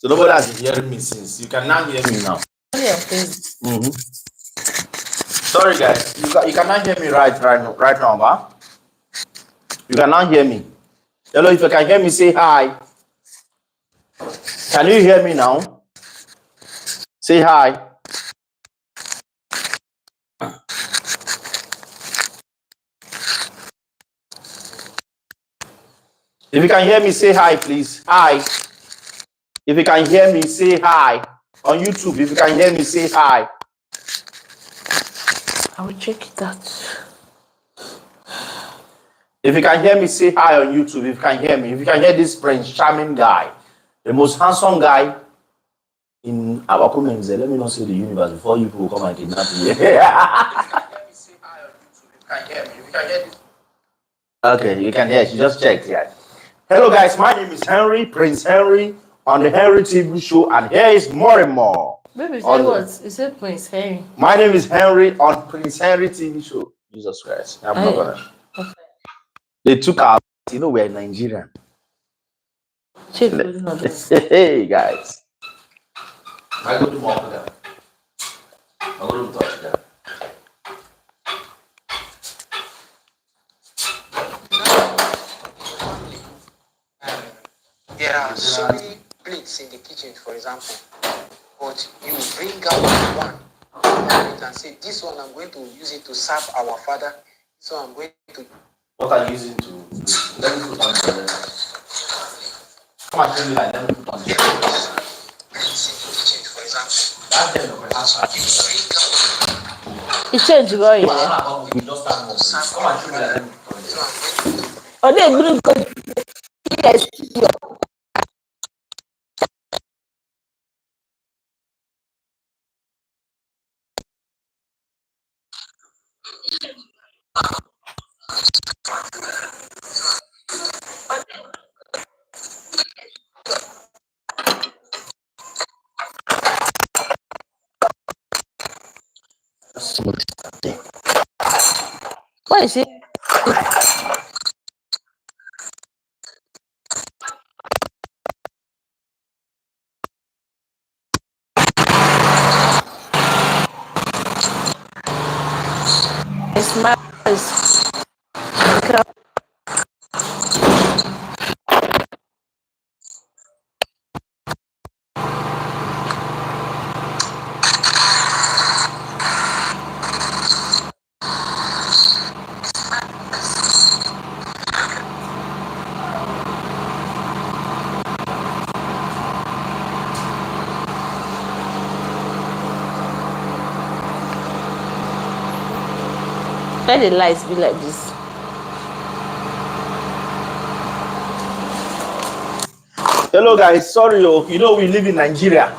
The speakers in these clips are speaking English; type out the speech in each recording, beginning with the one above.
So nobody has been hearing me since. You can now hear me now. Sorry guys, you cannot hear me right now, ma. You cannot hear me. Hello, if you can hear me, say hi. Can you hear me now? Say hi. If you can hear me, say hi, please. Hi. If you can hear me, say hi. On YouTube, if you can hear me, say hi. I will check that. If you can hear me, say hi on YouTube. If you can hear me, if you can hear this Prince Charming guy, the most handsome guy in our comments, let me not say the universe before you people come and kidnap me. Okay, you can hear. She just checked. Yeah. Hello, guys. My name is Henry, Prince Henry, on the Henry TV show, and here is more and more. Baby, say what? You said Prince Henry. My name is Henry on Prince Henry TV show. Jesus Christ, I'm not gonna. Okay. They took our. You know we're Nigerian. Hey guys. I go to more of them. I go to touch them. There are so many plates in the kitchen, for example, but you bring out one and say, this one I'm going to use it to serve our father. So I'm going to. What are you using to? Let me put on the. Come on, tell me like let me put on the. For example, that's the it's changed, boy. Come on, tell me like let me put on the. Oh, they bring good. Yes. What is it? It's my. Let the lights be like this. Hello guys, sorry you know we live in Nigeria.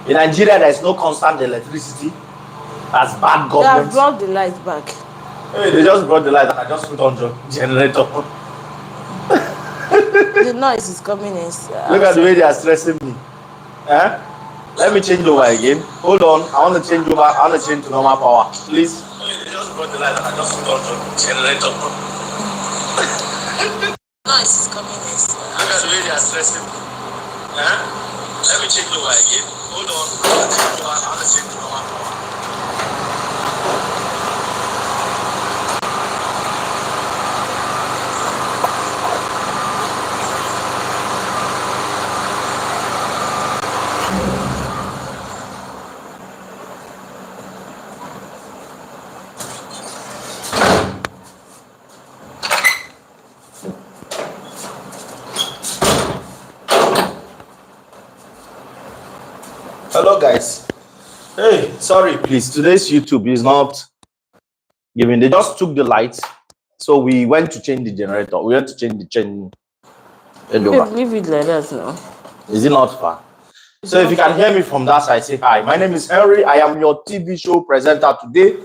In Nigeria there is no constant electricity. That's bad government. They have brought the lights back. Hey, they just brought the light and I just put on the generator. The noise is coming in. Look at the way they are stressing me. Let me change over again. Hold on, I want to change over. I want to change to normal power, please. They just brought the light and I just put on the generator. Noise is coming in. Look at the way they are stressing me. Let me change over again. Hold on, I want to change to normal power. Hello guys. Hey, sorry please. Today's YouTube is not giving. They just took the lights, so we went to change the generator. We had to change the chain. Leave it like that now. Is it not far? So if you can hear me from that side, say hi. My name is Henry. I am your TV show presenter today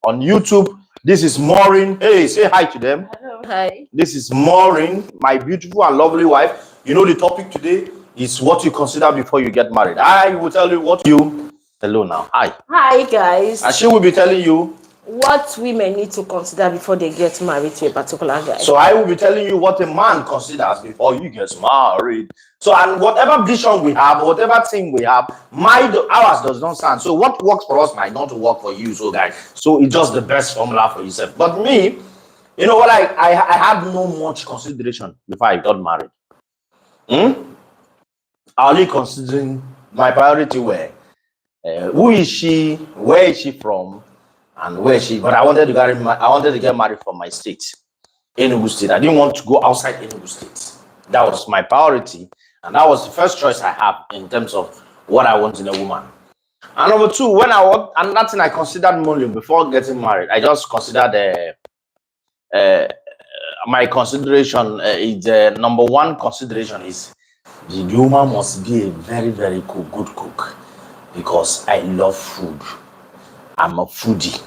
on YouTube. This is Maureen. Hey, say hi to them. Hello. Hi. This is Maureen, my beautiful and lovely wife. You know the topic today is what you consider before you get married. I will tell you what you. Hello now. Hi. Hi guys. And she will be telling you what women need to consider before they get married to a particular guy. So I will be telling you what a man considers before you get married. So, and whatever vision we have, whatever thing we have, ours does not stand. So what works for us might not work for you. So guys, so it's just the best formula for yourself. But me, you know what, I had no much consideration before I got married. I only considering my priority were who is she, where is she from, and where is she. But I wanted to get married from my state, Enugu State. I didn't want to go outside Enugu State. That was my priority, and that was the first choice I have in terms of what I want in a woman. And number two, when I want another thing I considered more before getting married, I just considered my consideration is number one consideration is the woman must be a very, very good cook, because I love food. I'm a foodie.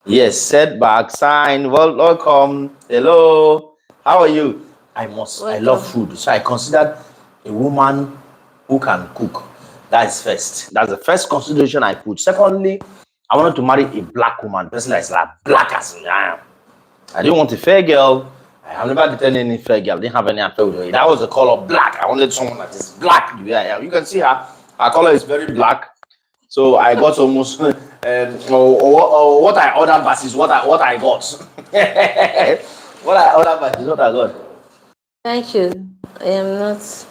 Yes, setback sign. Welcome. Hello. How are you? I love food. So I considered a woman who can cook. That is first. That's the first consideration I put. Secondly, I wanted to marry a black woman, person that is like black as I am. I didn't want a fair girl. I have never dated any fair girl. I didn't have any affair with her. That was the color black. I wanted someone that is black. Yeah, you can see her. Her color is very black. So I got almost what I ordered versus what I got. What I ordered versus what I got. Thank you. I am not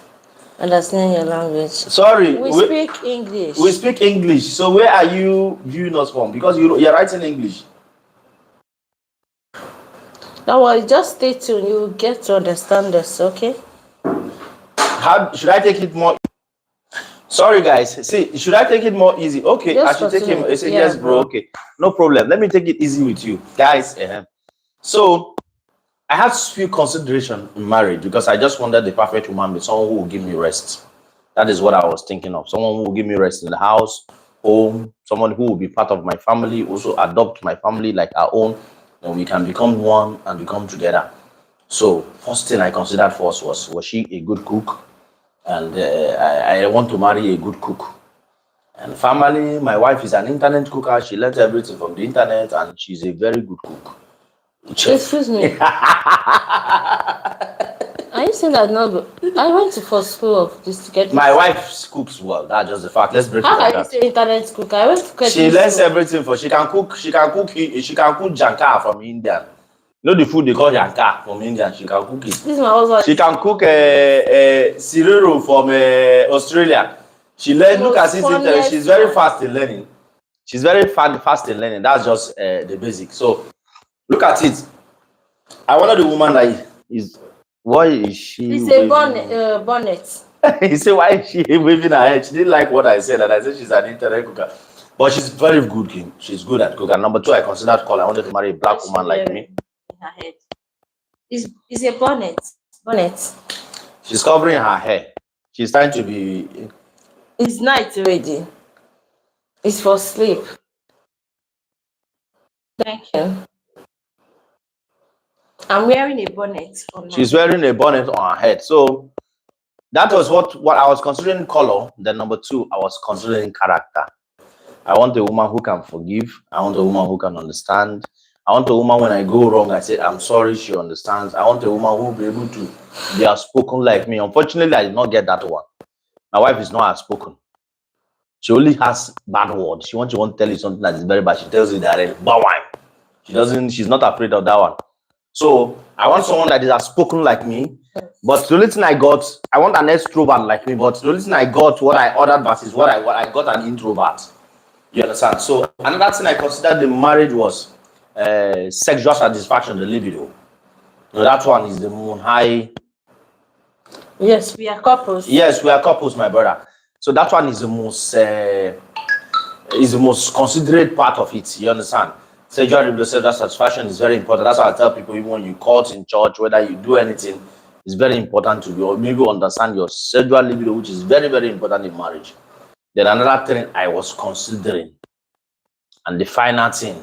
understanding your language. Sorry. We speak English. We speak English. So where are you viewing us from? Because you're writing English. Don't worry, just stay tuned. You will get to understand this, okay? How should I take it more? Sorry, guys. See, should I take it more easy? Okay, I should take it. Say yes, bro. Okay, no problem. Let me take it easy with you, guys. So, I had few consideration in marriage because I just wanted the perfect woman, with someone who will give me rest. That is what I was thinking of. Someone who will give me rest in the house, home. Someone who will be part of my family, also adopt my family like our own. And we can become one and become together. So, first thing I considered first was she a good cook? And I want to marry a good cook. And family, my wife is an internet cooker. She learns everything from the internet, and she's a very good cook. Excuse me. Are you saying that no? I went to for school of this to get. My wife cooks well. That's just the fact. Let's break it How like can you that. say internet cook? I went to get. She learns everything for. She can cook janka from India. You know the food they call janka from India. She can cook it. This is my husband. She can cook siriro from Australia. She learned. Look at it. She's very fast in learning. She's very fast in learning. That's just the basic. So look at it. I wanted a woman that is. Why is she? It's a bonnet. He said, why is she waving her head? She didn't like what I said, and I said she's an internet cooker. But she's very good. She's good at cooking. Number two, I considered color. I wanted to marry a black woman like me. In her head. It's a bonnet. Bonnet. She's covering her hair. She's trying to be. It's night already. It's for sleep. Thank you. I'm wearing a bonnet. She's wearing a bonnet on her head. So that was what I was considering color. Then number two, I was considering character. I want a woman who can forgive. I want a woman who can understand. I want a woman when I go wrong, I say, I'm sorry, she understands. I want a woman who will be able to be outspoken like me. Unfortunately, I did not get that one. My wife is not outspoken. She only has bad words. She wants to tell you something that is very bad. She tells you that she's not afraid of that one. So I want someone that is outspoken like me. But the only thing I got, I want an extrovert like me. But the only thing I got, what I ordered versus what I got, an introvert. You understand? So another thing I considered in marriage was sexual satisfaction, the libido. So that one is the moon high. Yes, we are couples. Yes, we are couples, my brother. So that one is the most considerate part of it. You understand? Sexual libido, sexual satisfaction is very important. That's why I tell people, even when you court in church, whether you do anything, it's very important to be maybe understand your sexual libido, which is very, very important in marriage. Then another thing I was considering, and the final thing,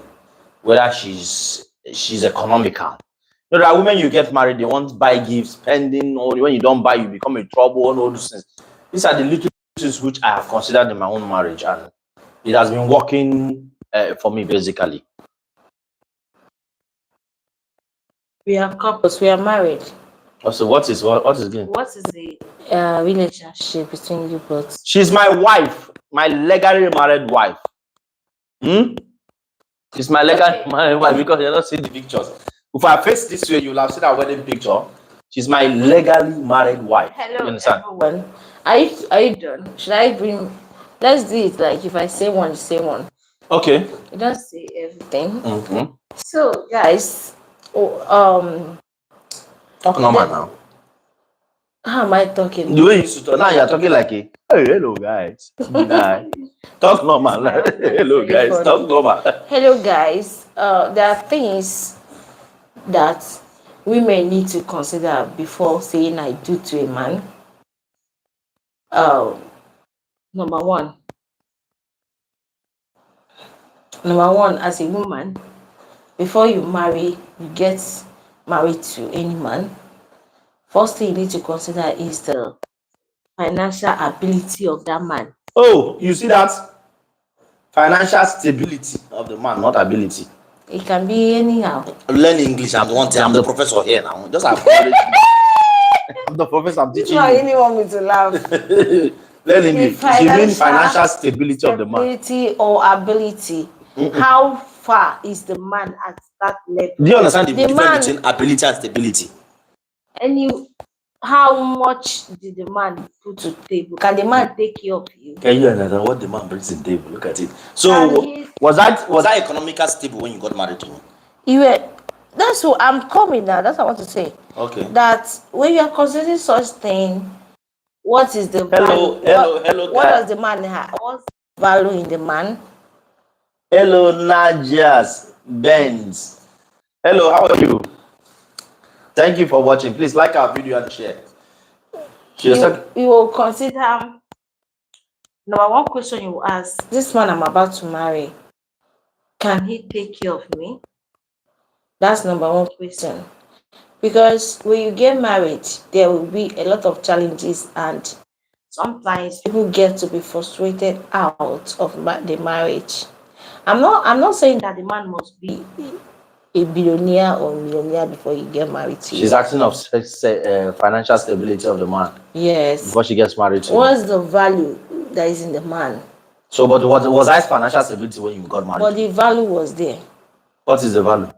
whether she's economical. You know that women you get married, they want to buy gifts, spending, or when you don't buy, you become a trouble, and all those things. These are the little things which I have considered in my own marriage, and it has been working for me basically. We are couples. We are married. Oh, so what is again? What is the relationship between you both? She's my wife, my legally married wife. She's my legally married wife because you're not seeing the pictures. If I face this way, you'll have seen our wedding picture. She's my legally married wife. Hello, you understand? everyone. Are you done? Should I bring? Let's do it like if I say one, you say one. Okay. You don't say everything. Mm-hmm. So, guys, Talk normal now. how am I talking? The way you used to talk, now you're talking like a hey, hello guys. Nah. Talk normal. Hello guys. Funny. Talk normal. Hello, guys. There are things that women need to consider before saying I do to a man. Number one, as a woman, before you marry, you get married to any man. First thing you need to consider is the financial ability of that man. Oh, you see that? Financial stability of the man, not ability. It can be anyhow. Learn English. I'm the professor here now. Just I'm the professor. I'm teaching you. Anyone want me to laugh. Learn English. You mean financial stability of the man. Stability or ability. How far is the man at that level? Do you understand the difference man, between ability and stability? How much did the man put to the table? Can the man take care of you? Can you understand what the man brings to the table? Look at it. So was that economically stable when you got married to him? That's what I'm coming now. That's what I want to say. Okay. That when you are considering such thing, what is the hello, value? Hello, what does the man have? What's the value in the man? Hello, Najas Benz. Hello, how are you? Thank you for watching. Please like our video and share. You will consider number one question you will ask: this man I'm about to marry, can he take care of me? That's number one question. Because when you get married, there will be a lot of challenges, and sometimes people get to be frustrated out of the marriage. I'm not saying that the man must be a billionaire or millionaire before you get married to you. She's asking of financial stability of the man. Yes. Before she gets married to What's the value that is in the man? So, but what was that financial stability when you got married? But the value was there. What is the value?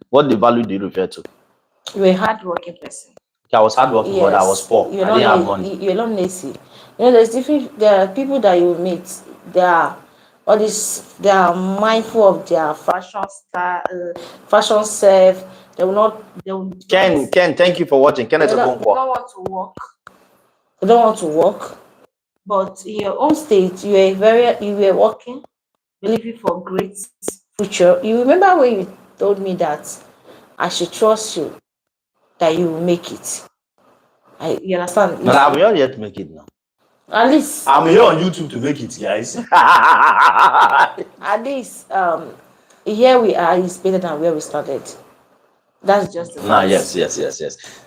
What the value do you refer to? You're a hardworking person. I was hardworking, yes. But I was poor. I didn't have money. You're not lazy. There's different. There are people that you meet. They are mindful of their fashion style, fashion self. They will not. Ken, thank you for watching. They don't want to work. They don't want to work. But in your own state, you were working, believing for great future. You remember when you told me that I should trust you, that you will make it. You understand? But I'm not yet make it now. At least I'm here on YouTube to make it, guys. At least here we are is better than where we started. That's just the fact. Yes.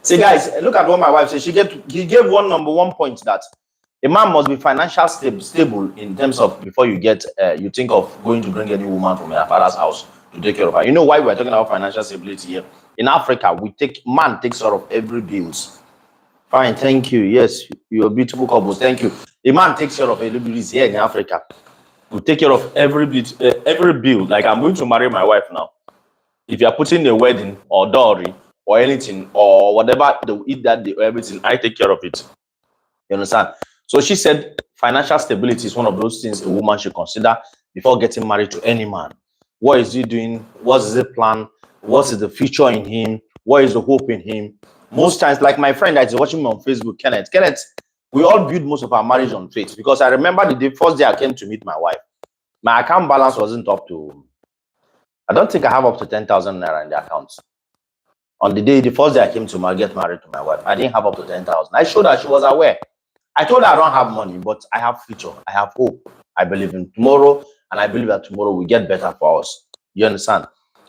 See, guys, look at what my wife said. He gave number one point that a man must be financially stable in terms of before you get you think of going to bring any woman from your father's house to take care of her. You know why we're talking about financial stability here? In Africa, man takes care of every bills. Fine, thank you. Yes, you're beautiful couples. Thank you. A man takes care of every bills here in Africa. We take care of every bill. Like I'm going to marry my wife now. If you are putting a wedding or dowry or anything or whatever they eat that day or everything, I take care of it. You understand? So she said financial stability is one of those things a woman should consider before getting married to any man. What is he doing? What is the plan? What is the future in him? What is the hope in him? Most times, like my friend that is watching me on Facebook, Kenneth, we all build most of our marriage on faith, because I remember the first day I came to meet my wife, my account balance wasn't up to, I don't think I have up to 10,000 naira in the account. On the first day I came to get married to my wife, I didn't have up to 10,000. I showed her, she was aware. I told her I don't have money, but I have future. I have hope. I believe in tomorrow, and I believe that tomorrow will get better for us. You understand?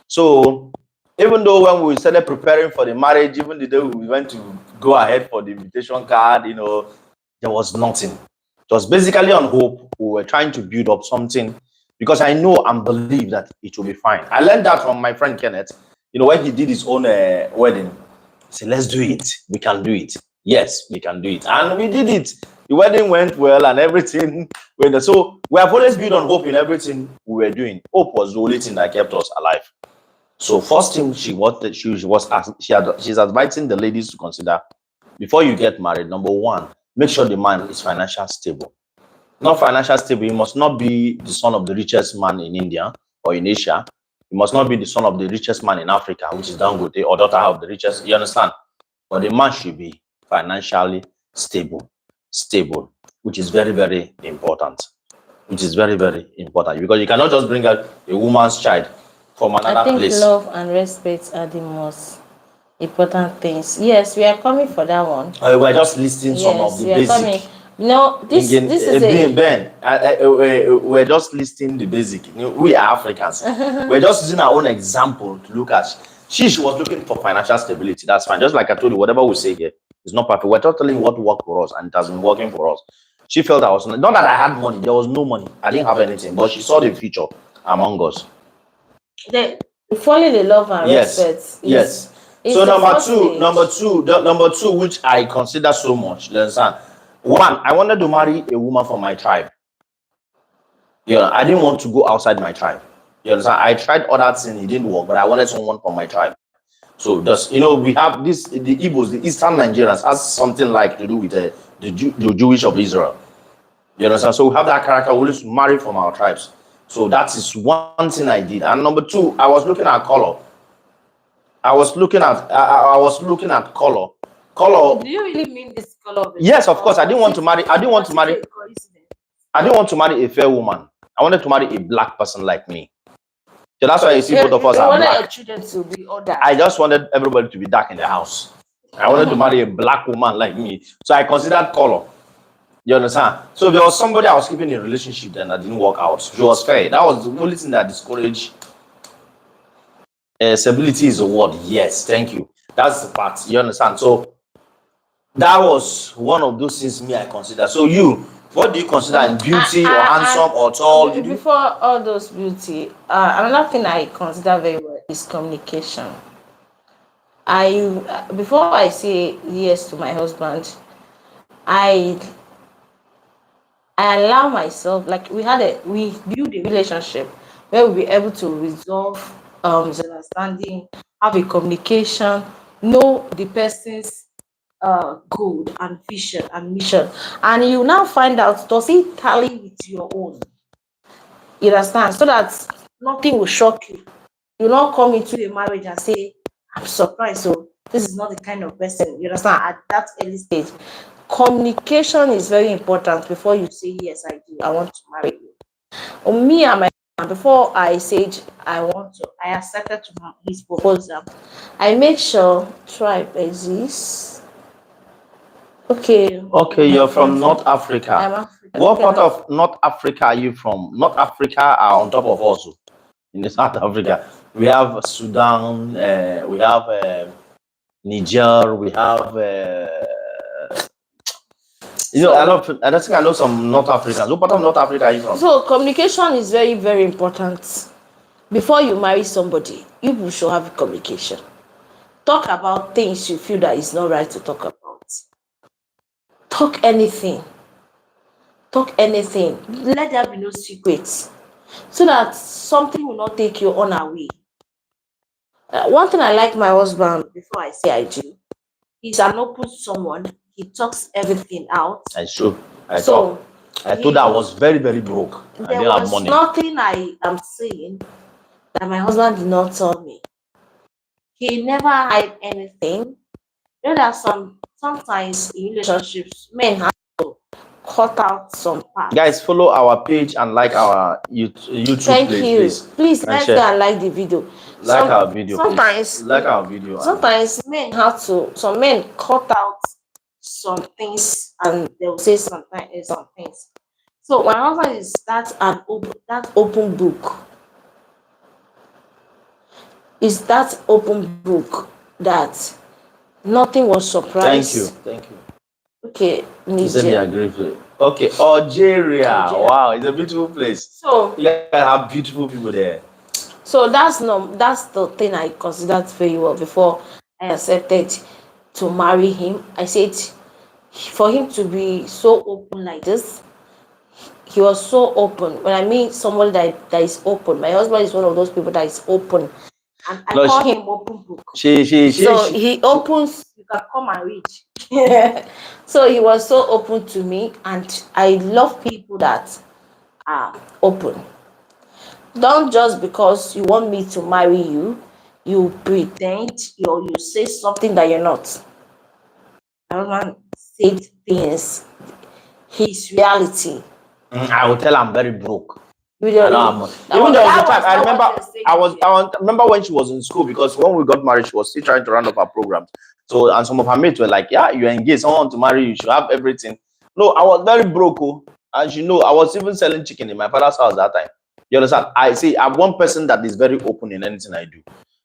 So even though when we started preparing for the marriage, even the day we went to go ahead for the invitation card, there was nothing. It was basically on hope. We were trying to build up something because I know and believe that it will be fine. I learned that from my friend Kenneth. You know, when he did his own wedding, he said, let's do it. We can do it. Yes, we can do it. And we did it. The wedding went well and everything went. So we have always built on hope in everything we were doing. Hope was the only thing that kept us alive. So first thing she's advising the ladies to consider before you get married. Number one, make sure the man is financially stable. Not financially stable. He must not be the son of the richest man in India or in Asia. He must not be the son of the richest man in Africa, which is Dangote, or daughter of the richest. You understand? But the man should be financially stable, which is very, very important. Which is very, very important because you cannot just bring out a woman's child from another place. I think love and respect are the most important things. Yes, we are coming for that one. We're just listing some of the basic. Coming. No, this is Ben. We're just listing the basic. You know, we are Africans. We're just using our own example to look at. She was looking for financial stability. That's fine. Just like I told you, whatever we say here is not perfect. We're just telling what worked for us, and it has been working for us. She felt I was not that I had money. There was no money. I didn't have anything, but she saw the future among us. Falling in love and respect. Yes. So number two, which I consider so much. You understand? One, I wanted to marry a woman from my tribe. You know, I didn't want to go outside my tribe. You understand? I tried other things, it didn't work, but I wanted someone from my tribe. So just, you know, we have this, the Igbos, the Eastern Nigerians has something like to do with the Jewish of Israel. You understand? So we have that character, we always marry from our tribes. So that is one thing I did. And number two, I was looking at color. I was looking at color. Color. Do you really mean this color? Yes, of course. I didn't want to marry a fair woman. I wanted to marry a black person like me. So that's why you see both of us are black. Your children to be ordered. I just wanted everybody to be dark in the house. I wanted to marry a black woman like me. So I considered color. You understand? So there was somebody I was keeping in a relationship then that didn't work out. She was fair. That was the only thing that discouraged. Stability is a word. Yes, thank you. That's the part. You understand? So that was one of those things I consider. So what do you consider in beauty or handsome or tall? Before all those beauty, another thing I consider very well is communication. Before I say yes to my husband, I allow myself, like we build a relationship where we'll be able to resolve misunderstanding, have a communication, know the person's goal and vision and mission, and you now find out, does it tally with your own? You understand? So that nothing will shock you. You not come into a marriage and say, I'm surprised, so this is not the kind of person. You understand? At that early stage, communication is very important before you say, yes, I do, I want to marry you. Me and my before I said I accepted his proposal, I make sure tribe exists. Okay, you're from North Africa. I'm African. What part of North Africa are you from? North Africa are on top of us. In South Africa, we have Sudan, we have Niger, we have I know some North Africans. What part of North Africa are you from? So communication is very, very important. Before you marry somebody, you should have communication. Talk about things you feel that is not right to talk about. Talk anything. Let there be no secrets, so that something will not take you on away. One thing I like my husband, before I say I do, he's an open someone. He talks everything out. That's true. I thought I was very, very broke. I didn't have money. Nothing I am saying that my husband did not tell me. He never hide anything. You know that sometimes in relationships, men have to cut out some parts. Guys, follow our page and like our YouTube. Thank you. Please let's go and like the video. Like our video. Sometimes like our video. Sometimes men have to. Some men cut out some things and they will say some things. So my husband is that open book. Is that open book that nothing was surprised. Thank you. Okay, Niger. Okay, Algeria. Wow, it's a beautiful place. So you guys have beautiful people there. So that's the thing I considered very well before I accepted to marry him. I said for him to be so open like this, he was so open. When I mean somebody that is open, my husband is one of those people that is open. And I No, call him open book. she He opens, you can come and read. So he was so open to me, and I love people that are open. Don't just because you want me to marry you, you pretend you say something that you're not. I don't want said things. His reality. I will tell I'm very broke. You I don't, know even there was a time I not remember what you're saying. I remember when she was in school, because when we got married, she was still trying to run up her programs. So, and some of her mates were like, "Yeah, you're engaged, someone want to marry you, you should have everything." No, I was very broke, oh. As you know, I was even selling chicken in my father's house that time. You understand? I see I'm one person that is very open in anything I do.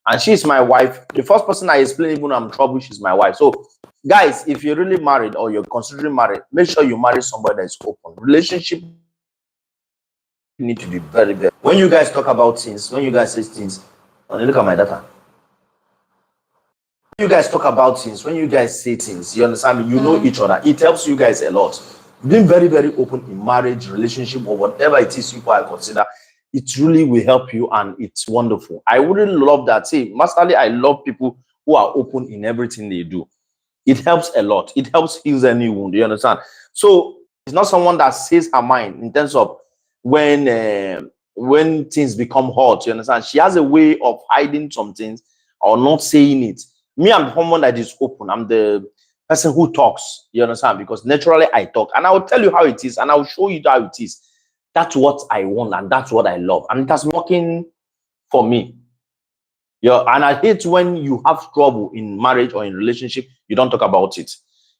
And she's my wife. The first person I explain even I'm trouble, she's my wife. So guys, if you're really married or you're considering marriage, make sure you marry somebody that is open. Relationship need to be very, very. When you guys talk about things, when you guys say things, and look at my data. When you guys talk about things, when you guys say things, you understand me, you know each other. It helps you guys a lot. Being very, very open in marriage, relationship, or whatever it is you I consider, it really will help you, and it's wonderful. I wouldn't love that. See, masterly, I love people who are open in everything they do. It helps a lot. It helps heal any wound. You understand? So it's not someone that says her mind in terms of when things become hot. You understand? She has a way of hiding some things or not saying it. Me, I'm someone that is open. I'm the person who talks. You understand? Because naturally I talk, and I will tell you how it is, and I will show you how it is. That's what I want, and that's what I love, and it has been working for me. Yeah, and I hate when you have trouble in marriage or in relationship, you don't talk about it.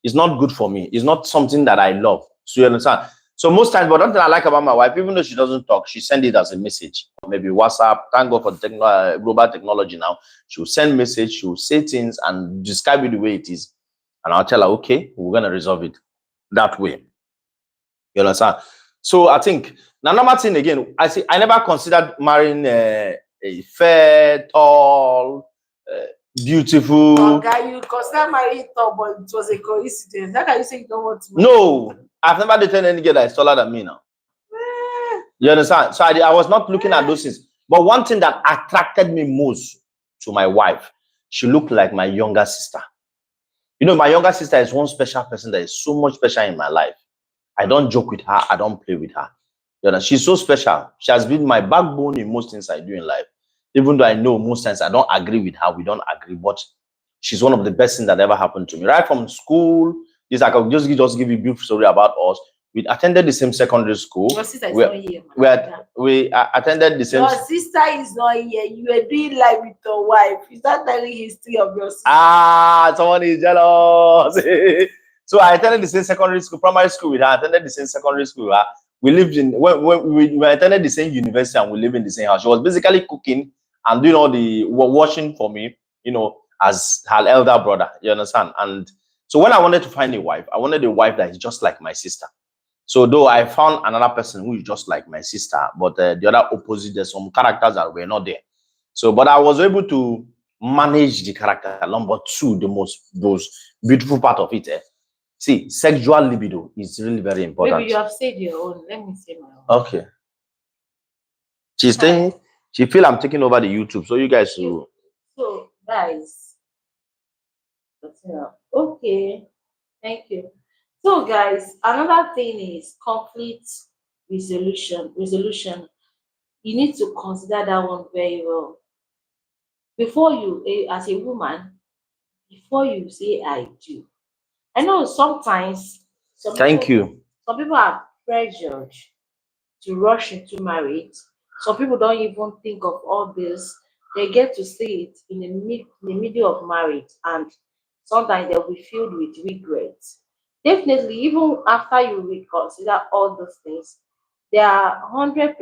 It's not good for me. It's not something that I love. So you understand? So most times, but one thing I like about my wife, even though she doesn't talk, she send it as a message. Maybe WhatsApp. Thank God for the global technology now. She will send message, she will say things and describe it the way it is. And I'll tell her, okay, we're gonna resolve it that way. You understand? So I think now number thing again, I see I never considered marrying a fair, tall, beautiful. Oh, guy, you consider marrying tall, but it was a coincidence. How can you say you don't want to marry? No, I've never dated any girl that is taller than me now. You understand? So I was not looking at those things. But one thing that attracted me most to my wife, she looked like my younger sister. You know, my younger sister is one special person that is so much special in my life. I don't joke with her. I don't play with her. You know, she's so special. She has been my backbone in most things I do in life. Even though I know most times I don't agree with her, we don't agree, but she's one of the best things that ever happened to me. Right from school, this I can just give you a brief story about us. We attended the same secondary school. Your sister is not here. We attended the same. Your sister is not here. You were doing life with your wife. You start telling history of your sister. Ah, someone is jealous. So I attended the same secondary school, primary school with her. I attended the same secondary school with her. We lived in when we attended the same university and we live in the same house. She was basically cooking and doing all the washing for me, you know, as her elder brother. You understand? And so when I wanted to find a wife, I wanted a wife that is just like my sister. So though I found another person who is just like my sister, but the other opposite, there's some characters that were not there. So, but I was able to manage the character. Number two, the most beautiful part of it. See, sexual libido is really very important. Maybe you have said your own. Let me say my own. Okay. She's saying she feel I'm taking over the YouTube, so you guys will. So guys, okay, thank you. So guys, another thing is conflict resolution. You need to consider that one very well before you, as a woman, before you say I do. I know sometimes Thank you. some people are pressured to rush into marriage. Some people don't even think of all this. They get to see it in the middle of marriage, and sometimes they'll be filled with regret. Definitely, even after you reconsider all those things, there are 100%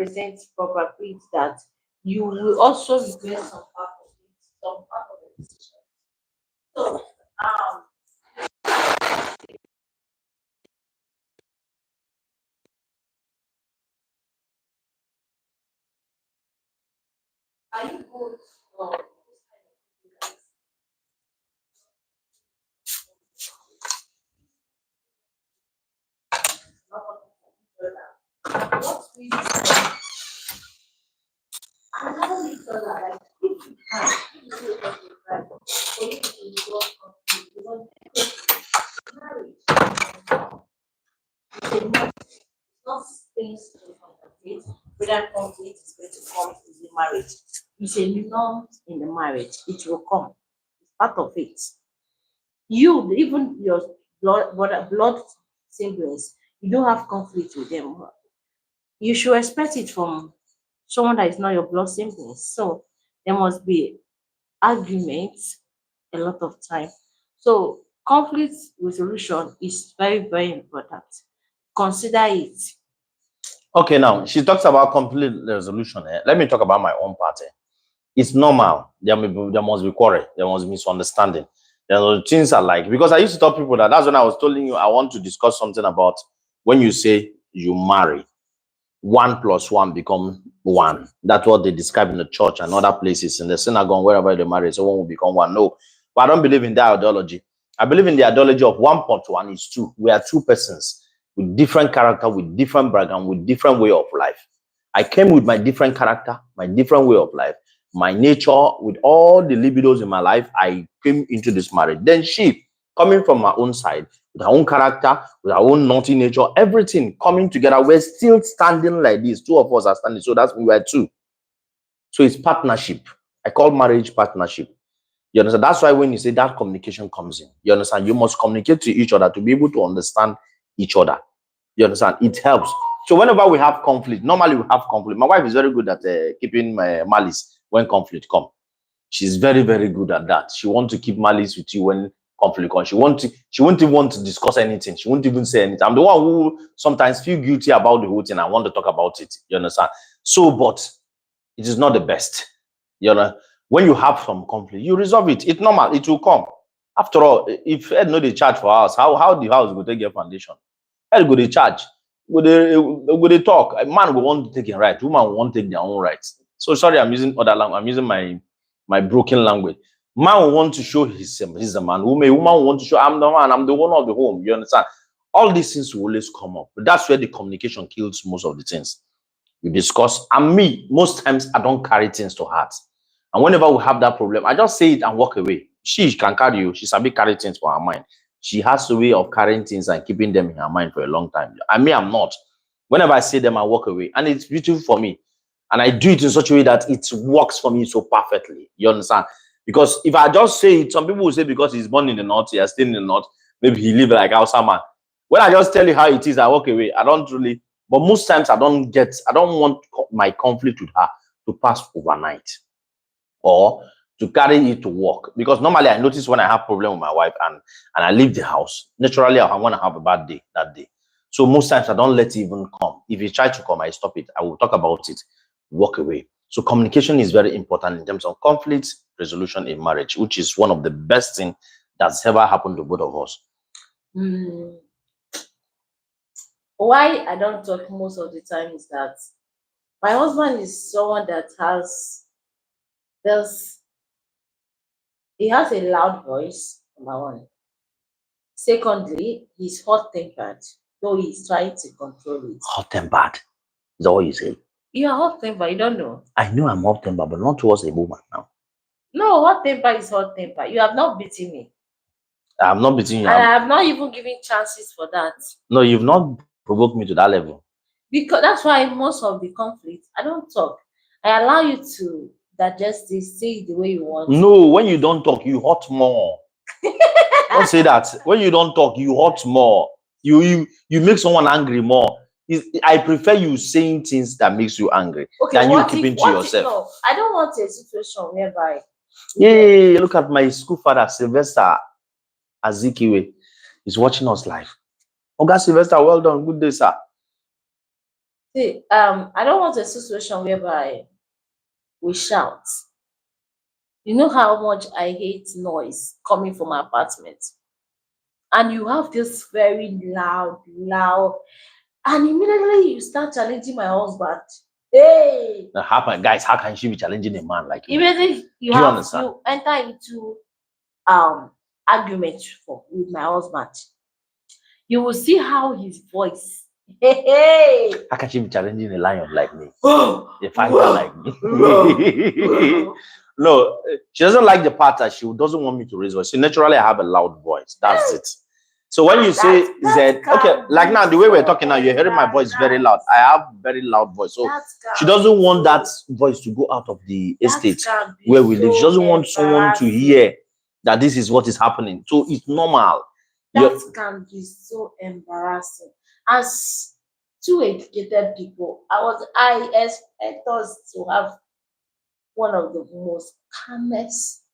probability that you will also regret some part of it, some part of the decision. So, um, Are you good? Or what we another little like if you can, if you say that you can, for you to resolve conflict, because marriage is a marriage, not things to conflict, whether conflict is going to come in the marriage. It's a norm in the marriage. It will come. It's part of it. You, even your blood siblings, you don't have conflict with them. You should expect it from someone that is not your blood siblings. So there must be arguments a lot of time. So conflict resolution is very, very important. Consider it. Okay, now she talks about complete resolution. Let me talk about my own part. It's normal. There must be quarrel. There must be misunderstanding. There are things I like, because I used to tell people that that's when I was telling you I want to discuss something about when you say you marry, 1 + 1 become 1. That's what they describe in the church and other places, in the synagogue, wherever they marry, so 1 will become 1. No, but I don't believe in that ideology. I believe in the ideology of 1 + 1 is 2. We are 2 persons with different character, with different background, with different way of life. I came with my different character, my different way of life, my nature, with all the libidos in my life. I came into this marriage. Then she, coming from my own side, with her own character, with our own naughty nature, everything coming together. We're still standing like this. 2 of us are standing. So that's we were 2. So it's partnership. I call marriage partnership. You understand? That's why when you say that, communication comes in. You understand? You must communicate to each other to be able to understand each other. You understand? It helps. So whenever we have conflict, normally we have conflict. My wife is very good at keeping my malice when conflict comes. She's very, very good at that. She wants to keep malice with you when conflict comes. She won't even want to discuss anything. She won't even say anything. I'm the one who sometimes feel guilty about the whole thing. I want to talk about it. You understand? So, but it is not the best. You know, when you have some conflict, you resolve it. It's normal. It will come. After all, if Ed know the charge for house, how the house go take get foundation? Ed go the charge. Go they talk. A man will want to take it right. Woman will want to take their own rights. So sorry, I'm using other language. I'm using my broken language. Man will want to show he's a man. Woman will want to show I'm the man. I'm the one of the home. You understand? All these things will always come up. But that's where the communication kills most of the things. We discuss, and me, most times I don't carry things to heart. And whenever we have that problem, I just say it and walk away. She can carry you. She's a bit carry things for her mind. She has a way of carrying things and keeping them in her mind for a long time. I mean, I'm not. Whenever I say them, I walk away. And it's beautiful for me. And I do it in such a way that it works for me so perfectly. You understand? Because if I just say it, some people will say because he's born in the north, he has stayed in the north, maybe he live like Hausa man. When I just tell you how it is, I walk away. I don't really, but most times I don't want my conflict with her to pass overnight or to carry it to work. Because normally I notice when I have problem with my wife and I leave the house, naturally I'm going to have a bad day that day. So most times I don't let it even come. If he try to come, I stop it. I will talk about it, walk away. So communication is very important in terms of conflict resolution in marriage, which is one of the best things that's ever happened to both of us. Why I don't talk most of the time is that my husband is someone that he has a loud voice, number one. Secondly, he's hot-tempered, though he's trying to control it. Hot-tempered? Is that what you say? You are hot-tempered, you don't know. I know I'm hot-tempered, but not towards a woman now. No, hot-temper is hot-temper. You have not beaten me. I'm not beating you. And I have not even given chances for that. No, you've not provoked me to that level. Because that's why most of the conflict, I don't talk. I allow you to digest this, say it the way you want. No, when you don't talk, you hurt more. Don't say that. When you don't talk, you hurt more. You make someone angry more. I prefer you saying things that makes you angry than you keeping to yourself. No, I don't want a situation whereby. Yeah, look at my school father, Sylvester Azikiwe. He's watching us live. Okay, Sylvester, well done. Good day, sir. See, I don't want a situation whereby we shout. You know how much I hate noise coming from my apartment. And you have this very loud, and immediately you start challenging my husband Hey. Now, how can she be challenging a man like me? Immediately you Do you have understand? you enter into argument with my husband. You will see how his voice. Hey. How can she be challenging a lion like me? A fighter like me? No, she doesn't like the part that she doesn't want me to raise voice. So naturally, I have a loud voice. That's it. So when you say Z, okay, like now the way we're talking now, you're hearing my voice very loud. I have very loud voice. So she doesn't want that voice to go out of the estate where we live. She doesn't want someone to hear that this is what is happening. So it's normal. That can be so embarrassing. As two educated people, I expect us to have one of the most calmest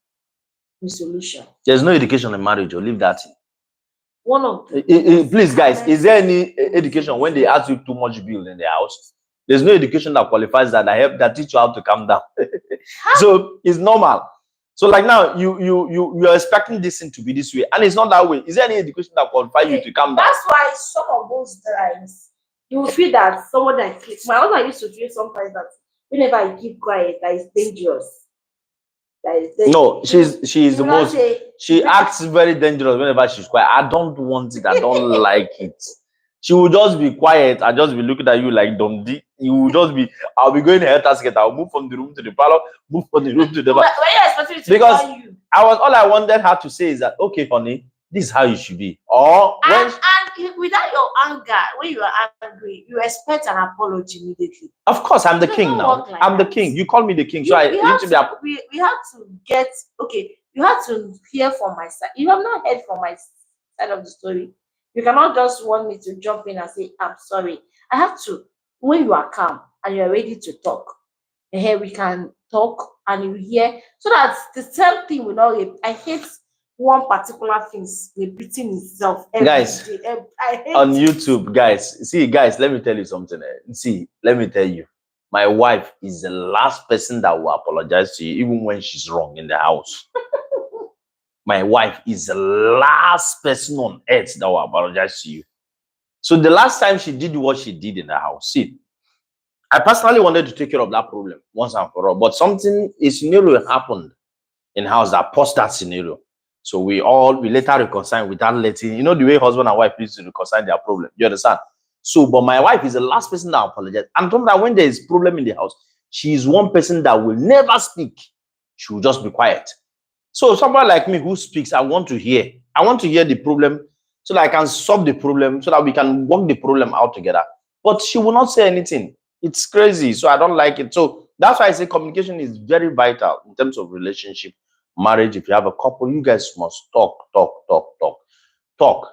resolution. There's no education in marriage, or leave that in. One of the please, guys, is there any education when they ask you too much bill in the house? There's no education that qualifies that teach you how to calm down. So it's normal. So like now, you're expecting this thing to be this way, and it's not that way. Is there any education that qualifies you to calm down? That's why some of those times you will feel that someone that my husband used to feel sometimes that whenever I keep quiet, that is dangerous. No, she's the most. She acts very dangerous whenever she's quiet. I don't want it. I don't like it. She will just be quiet. I just be looking at you like Dundee. You will just be. I'll be going ahead to I'll move from the room to the parlor, move from the room to the. Because all I wanted her to say is that, okay, honey, this is how you should be. Or and without your anger, when you are angry, you expect an apology immediately. Of course, I'm the king now. I'm the king. You call me the king, so we have to get okay. You have to hear from my side. You have not heard from my side of the story. You cannot just want me to jump in and say, I'm sorry. I have to, when you are calm and you're ready to talk, and here we can talk and you hear, so that the same thing will not. I hate one particular thing repeating itself every guys day. I hate on YouTube, guys. See, guys, let me tell you something. See, let me tell you, my wife is the last person that will apologize to you, even when she's wrong in the house. My wife is the last person on earth that will apologize to you. So the last time she did what she did in the house, see, I personally wanted to take care of that problem once and for all, but a scenario happened in the house that paused that scenario. So we later reconciled without letting, you know, the way husband and wife used to reconcile their problem. You understand? So, but my wife is the last person that apologizes. And told that when there is problem in the house, she is one person that will never speak. She will just be quiet. So someone like me who speaks, I want to hear the problem so that I can solve the problem, so that we can work the problem out together. But she will not say anything. It's crazy. So I don't like it. So that's why I say communication is very vital in terms of relationship, marriage. If you have a couple, you guys must talk.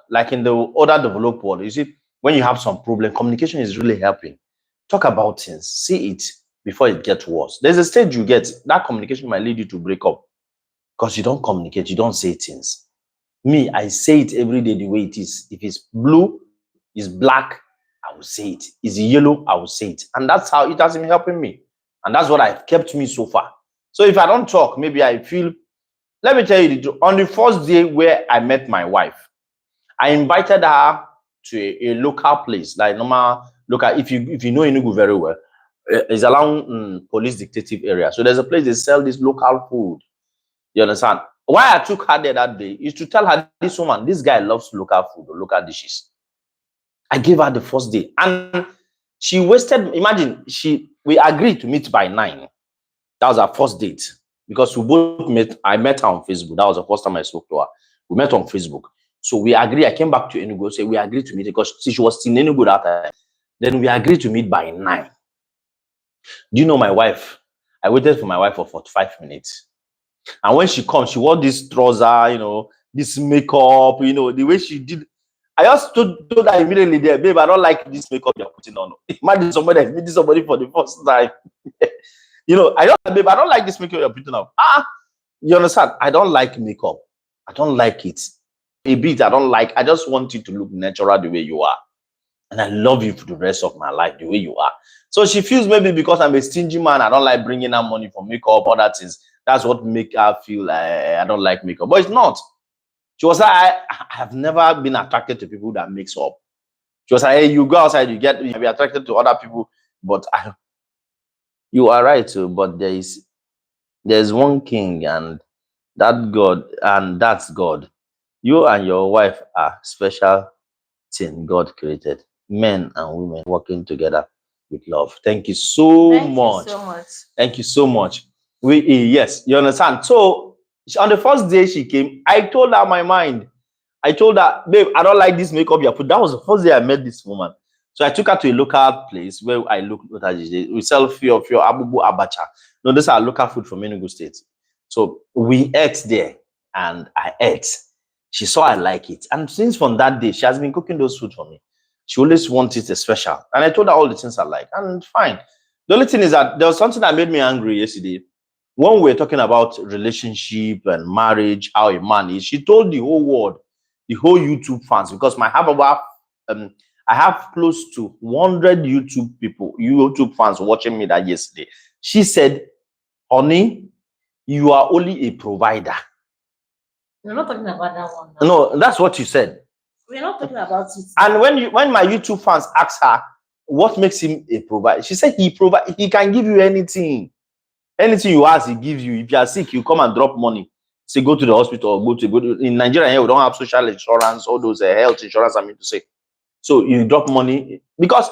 Like in the other developed world, you see, when you have some problem, communication is really helping. Talk about things, see it before it gets worse. There's a stage you get, that communication might lead you to break up. Because you don't communicate, you don't say things. Me, I say it every day the way it is. If it's blue, it's black, I will say it. It's yellow, I will say it. And that's how it has been helping me. And that's what I've kept me so far. So if I don't talk, maybe I feel, let me tell you the truth. On the first day where I met my wife, I invited her to a local place, like normal local. If you know Enugu very well, it's along police dictative area. So there's a place they sell this local food. You understand? Why I took her there that day is to tell her, this guy loves local food or local dishes. I gave her the first day, and she wasted. Imagine, we agreed to meet by 9. That was our first date, because we both met. I met her on Facebook. That was the first time I spoke to her. We met on Facebook. So we agreed. I came back to Enugu, so we agreed to meet because she was in Enugu that time. Then we agreed to meet by 9. Do you know my wife? I waited for my wife for 45 minutes. And when she comes, she wore this trouser, you know, this makeup, you know, the way she did. I just told her immediately there, babe, I don't like this makeup you're putting on. Imagine somebody that's meeting somebody for the first time. You know, I don't like this makeup you're putting on. You understand? I don't like makeup. I don't like it. A bit, I just want you to look natural the way you are. And I love you for the rest of my life the way you are. So she feels maybe because I'm a stingy man, I don't like bringing her money for makeup, other things. That's what make her feel like I don't like makeup. But it's not. She was like, I have never been attracted to people that mix up. She was like, hey, you go outside, you be attracted to other people. But You are right too, but there's one king, and that God, and that's God. You and your wife are special thing God created. Men and women working together with love. Thank you so Thank you much. so much. Thank you so much. Yes, you understand. So on the first day she came, I told her my mind. I told her, babe, I don't like this makeup you put. That was the first day I met this woman. So I took her to a local place where I look at it. We sell few abubu abacha. No, this is our local food from Enugu State. So we ate there, and I ate. She saw I like it, and since from that day, she has been cooking those food for me. She always wants it special, and I told her all the things I like, and fine. The only thing is that there was something that made me angry yesterday when we were talking about relationship and marriage, how a man is. She told the whole world, the whole YouTube fans, because I have close to 100 YouTube fans watching me that yesterday. She said, honey, you are only a provider. We're not talking about that one now. No, that's what you said. We're not talking about it. And when my YouTube fans asked her what makes him a provider, she said he can give you anything. Anything you ask, he gives you. If you are sick, you come and drop money. Say go to the hospital or go to in Nigeria here, we don't have social insurance, all those health insurance, I mean to say. So you drop money because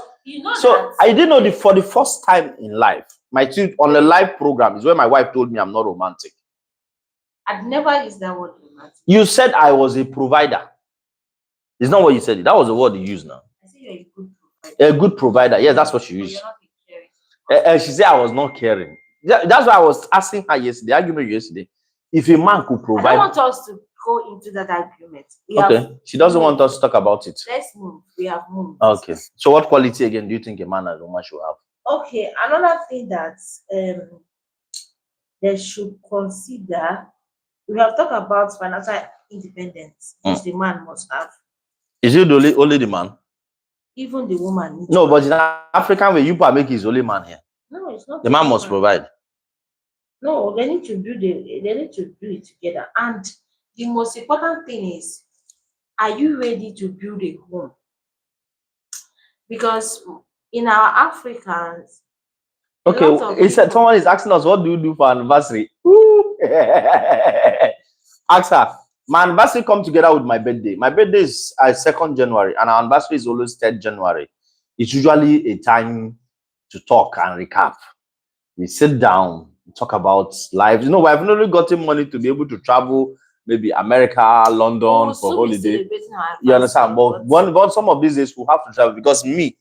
so I didn't know for the first time in life, on the live program is where my wife told me I'm not romantic. I'd never used that word romantic. You said I was a provider. It's not what you said. That was the word you used now. I said you're a good provider. A good provider. Yes, that's what she used. She said I was not caring. That's why I was asking her yesterday, argument yesterday. If a man could provide. I don't want us to go into that argument. She doesn't want us to talk about it. Let's move. We have moved. Okay. So what quality again do you think a man and a woman should have? Okay. Another thing that they should consider, we have talked about financial independence, which the man must have. Is it only the man? Even the woman. No, but in African way, you make his only man here. No, it's not. The man must provide. No, they need to do it together. And the most important thing is, are you ready to build a home? Because in our Africans, okay, someone is asking us, what do you do for anniversary? Ask her. My anniversary come together with my birthday. My birthday is 2nd January, and our anniversary is always 3rd January. It's usually a time to talk and recap. We sit down, talk about life. You know, we have not really gotten money to be able to travel, maybe America, London for holiday. You understand? But some of these days we have to travel because me,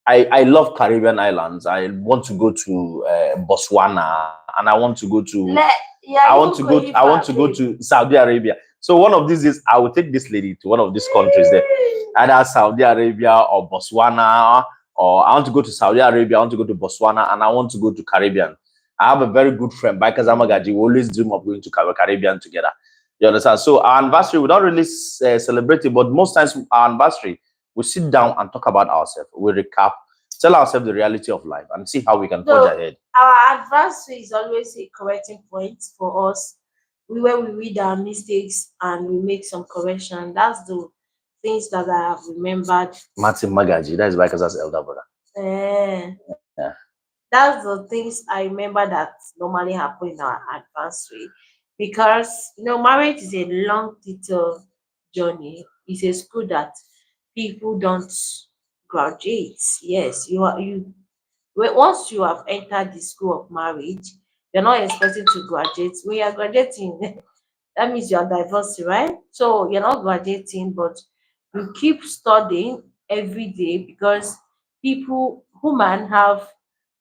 I love Caribbean islands. I want to go to Botswana, and I want to go to. I want to go to Saudi Arabia. So one of these days, I will take this lady to one of these countries there, either Saudi Arabia or Botswana. Or I want to go to Saudi Arabia, I want to go to Botswana, and I want to go to Caribbean. I have a very good friend, Bikers Amagaji. We always dream of going to Caribbean together. You understand? So our anniversary, we don't really celebrate it, but most times our anniversary, we sit down and talk about ourselves. We recap, tell ourselves the reality of life, and see how we can forge ahead. Our anniversary is always a correcting point for us, where we read our mistakes and we make some correction. That's the things that I have remembered. Martin Magaji, that is Bika's elder brother. Yeah. That's the things I remember that normally happen in our anniversary. Because marriage is a long, detailed journey. It's a school that people don't graduate. Yes, once you have entered the school of marriage, you're not expecting to graduate. When you're graduating, that means you're divorced, right? So you're not graduating, but you keep studying every day because human have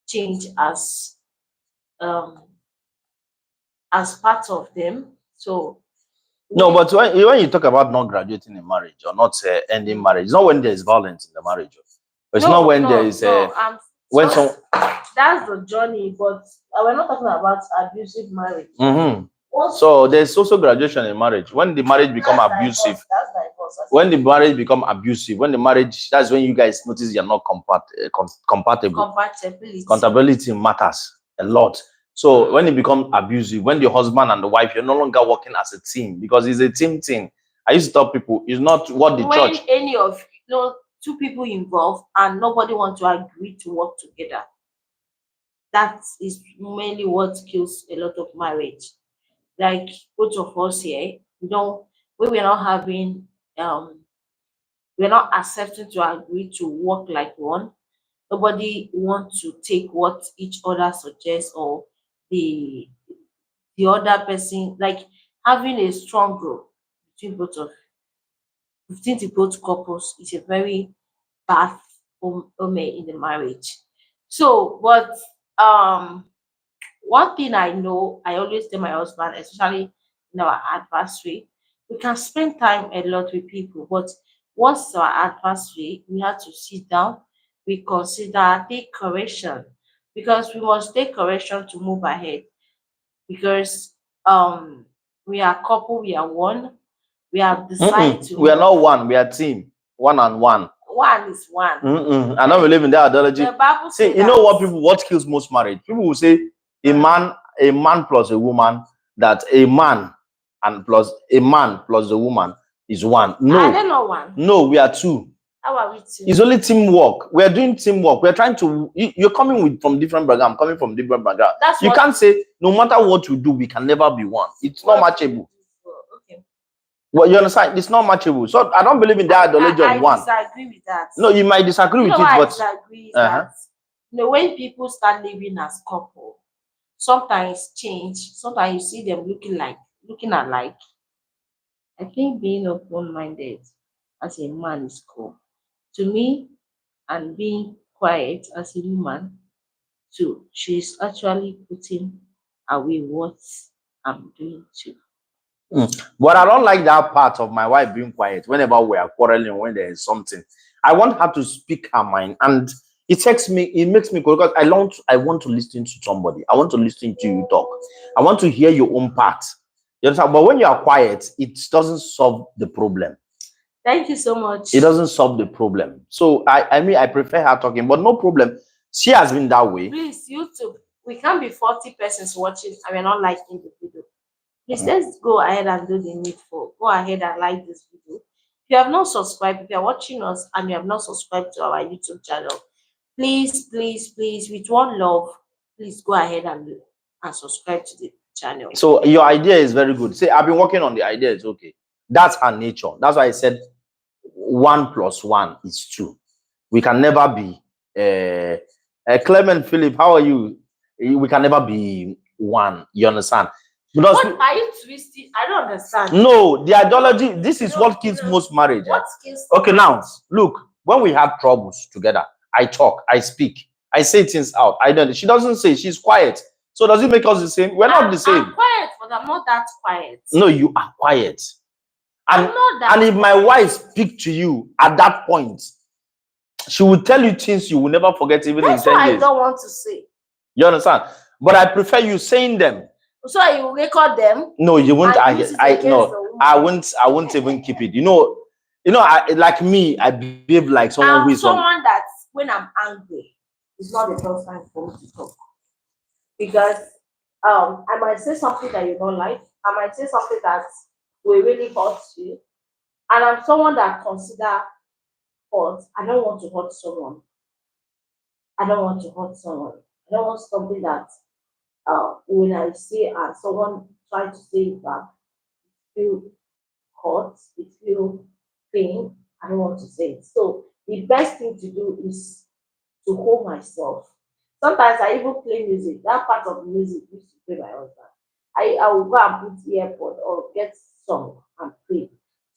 change as part of them. So no, but when you talk about not graduating in marriage or not ending marriage, it's not when there is violence in the marriage. It's not when there is that's the journey, but we're not talking about abusive marriage. So there's also graduation in marriage. When the marriage become abusive, that's divorce. When the marriage become abusive, that's when you guys notice you're not compatible. Compatibility matters a lot. So when it becomes abusive, when the husband and the wife, you're no longer working as a team because it's a team thing. I used to tell people, it's not what the church. When any of two people involved and nobody wants to agree to work together, that is mainly what kills a lot of marriage. Like both of us here, we're not having we're not accepting to agree to work like one. Nobody wants to take what each other suggests, or the the other person, like having a strong group between both couples is a very bad omen in the marriage. So, but um one thing I know, I always tell my husband, especially in our anniversary, we can spend time a lot with people, but once our anniversary, we have to sit down, we consider, take correction, because we must take correction to move ahead. Because we are couple, we are one, we have decided to We are not one, we are team. One and one. One is one. I don't believe in that ideology. The Bible See, you know what kills most marriage? People will say a man plus a woman, that a man plus a woman is one. No. Are they not one? No, we are two. How are we two? It's only teamwork. We are doing teamwork. We are trying to. You're coming from different background. I'm coming from different background. You can't say no matter what we do, we can never be one. It's not matchable. Okay. Well, you understand? It's not matchable. So I don't believe in that ideology of one. I disagree with that. No, you might disagree with it, but I disagree that when people start living as couple, sometimes change. Sometimes you see them looking alike. I think being open-minded as a man is cool. To me, and being quiet as a woman, too, she's actually putting away what I'm doing too. But I don't like that part of my wife being quiet whenever we are quarreling, when there is something. I want her to speak her mind, and it makes me go, because I want to listen to somebody. I want to listen to you talk. I want to hear your own part. You understand? But when you are quiet, it doesn't solve the problem. Thank you so much. It doesn't solve the problem. So I prefer her talking, but no problem. She has been that way. Please, YouTube, we can't be 40 persons watching and we're not liking the video. Please, let's go ahead and do the needful. Go ahead and like this video. If you have not subscribed, if you're watching us and you have not subscribed to our YouTube channel, please, with one love, please go ahead and subscribe to the channel. So your idea is very good. See, I've been working on the idea. It's okay. That's her nature. That's why I said 1 + 1 is 2. We can never be Clement Philip. How are you? We can never be one. You understand? Because what are you twisting? I don't understand. No, the ideology. This is what kills most marriage. What kills? Okay, now look. When we have troubles together, I talk, I speak, I say things out. I don't. She doesn't say. She's quiet. So does it make us the same? We're not the same. I'm quiet, but I'm not that quiet. No, you are quiet. And, I'm not that and if my wife speak to you at that point, she will tell you things you will never forget, even That's in 10 what years. I don't want to say. You understand? But I prefer you saying them. So you will record them? No, you won't. I won't even keep it. You know, like me, I behave like someone who is someone that when I'm angry, it's not the first time for me to talk. Because I might say something that you don't like. I might say something that will really hurt you. And I'm someone that consider hurt. I don't want to hurt someone. I don't want something that when I say and someone try to say it back, it feel hurt, it feel pain. I don't want to say it. So the best thing to do is to hold myself. Sometimes I even play music. That part of the music used to play my husband. I will go and put earpod or get song and play.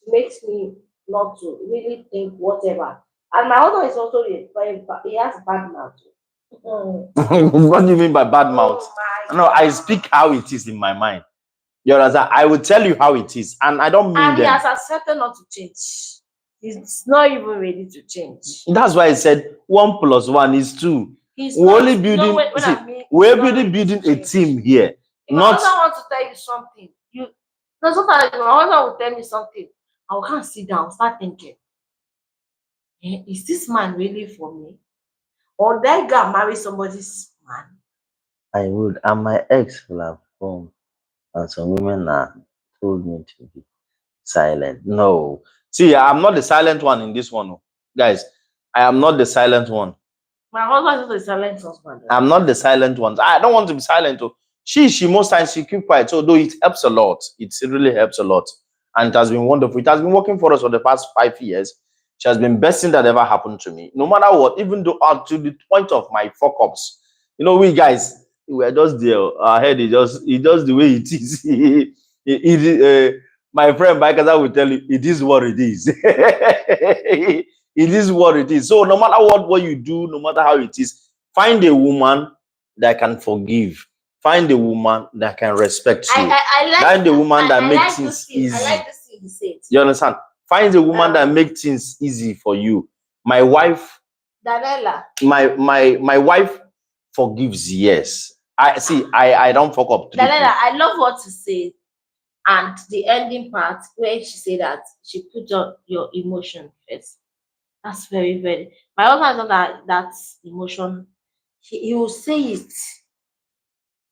It makes me not to really think whatever. And my husband is also he has a bad mouth. What do you mean by bad mouth? No, I speak how it is in my mind. You understand? I will tell you how it is, and I don't mean that. And he has accepted not to change. He's not even ready to change. That's why I said 1 + 1 is 2. We're building a team here. If my husband wants to tell you something, sometimes my husband will tell me something, I will can't sit down, start thinking, is this man really for me? Or did I go and marry somebody's man? I would, and my ex will have come, and some women told me to be silent. No, see, I'm not the silent one in this one, guys. I am not the silent one. My husband is a silent husband. I'm not the silent one. I don't want to be silent. Oh. She most times she keep quiet. So though it helps a lot. It really helps a lot. And it has been wonderful. It has been working for us for the past 5 years. She has been best thing that ever happened to me. No matter what, even though up to the point of my fuck ups. You know, we guys, we're just there. Our head is just the way it is. My friend Baikaza will tell you, it is what it is. It is what it is. So no matter what you do, no matter how it is, find a woman that can forgive. Find a woman that can respect you. Find a woman that makes things easy. I like this thing he said. You understand? Find a woman that makes things easy for you. My wife, Daniela. My wife forgives. Yes. I don't fuck up. Daniela, I love what you say. And the ending part where she said that she put your emotion first. That's very, very. My husband knows that emotion. He will say it.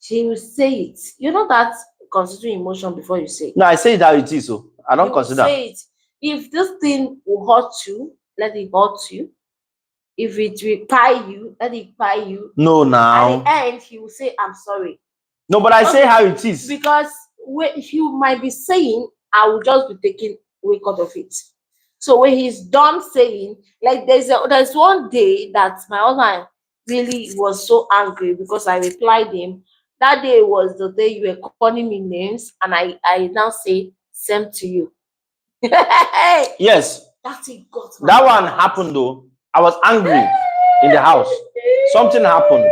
He will say it. You know that considering emotion before you say it. No, I say it how it is. So I don't consider. Say it. If this thing will hurt you, let it hurt you. If it will pie you, let it pie you. No, now. At the end, he will say, "I'm sorry." No, but I say how it is. Because you might be saying, I will just be taking wake out of it. So when he's done saying, like there's one day that my husband really was so angry because I replied him. That day was the day you were calling me names, and I now say same to you. Yes. That one happened though. I was angry in the house. Something happened.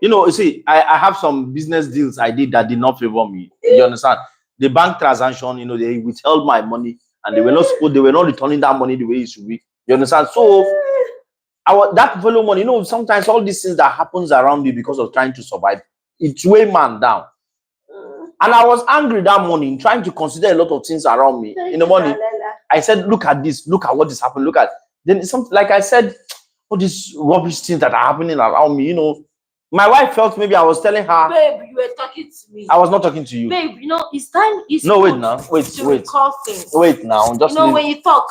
You know, you see, I have some business deals I did that did not favor me. You understand? The bank transaction, you know, they withheld my money and they were not returning that money the way it should be. You understand? So that fellow money, you know, sometimes all these things that happens around me because of trying to survive, it's weigh man down. And I was angry that morning, trying to consider a lot of things around me. In the morning, I said, look at this, look at what is happening, look at then something like I said, all these rubbish things that are happening around me, you know. My wife felt maybe I was telling her, babe, you were talking to me. I was not talking to you. Babe, you know, it's time. It's no, wait now. Wait. Wait now. Just you know, when you talk,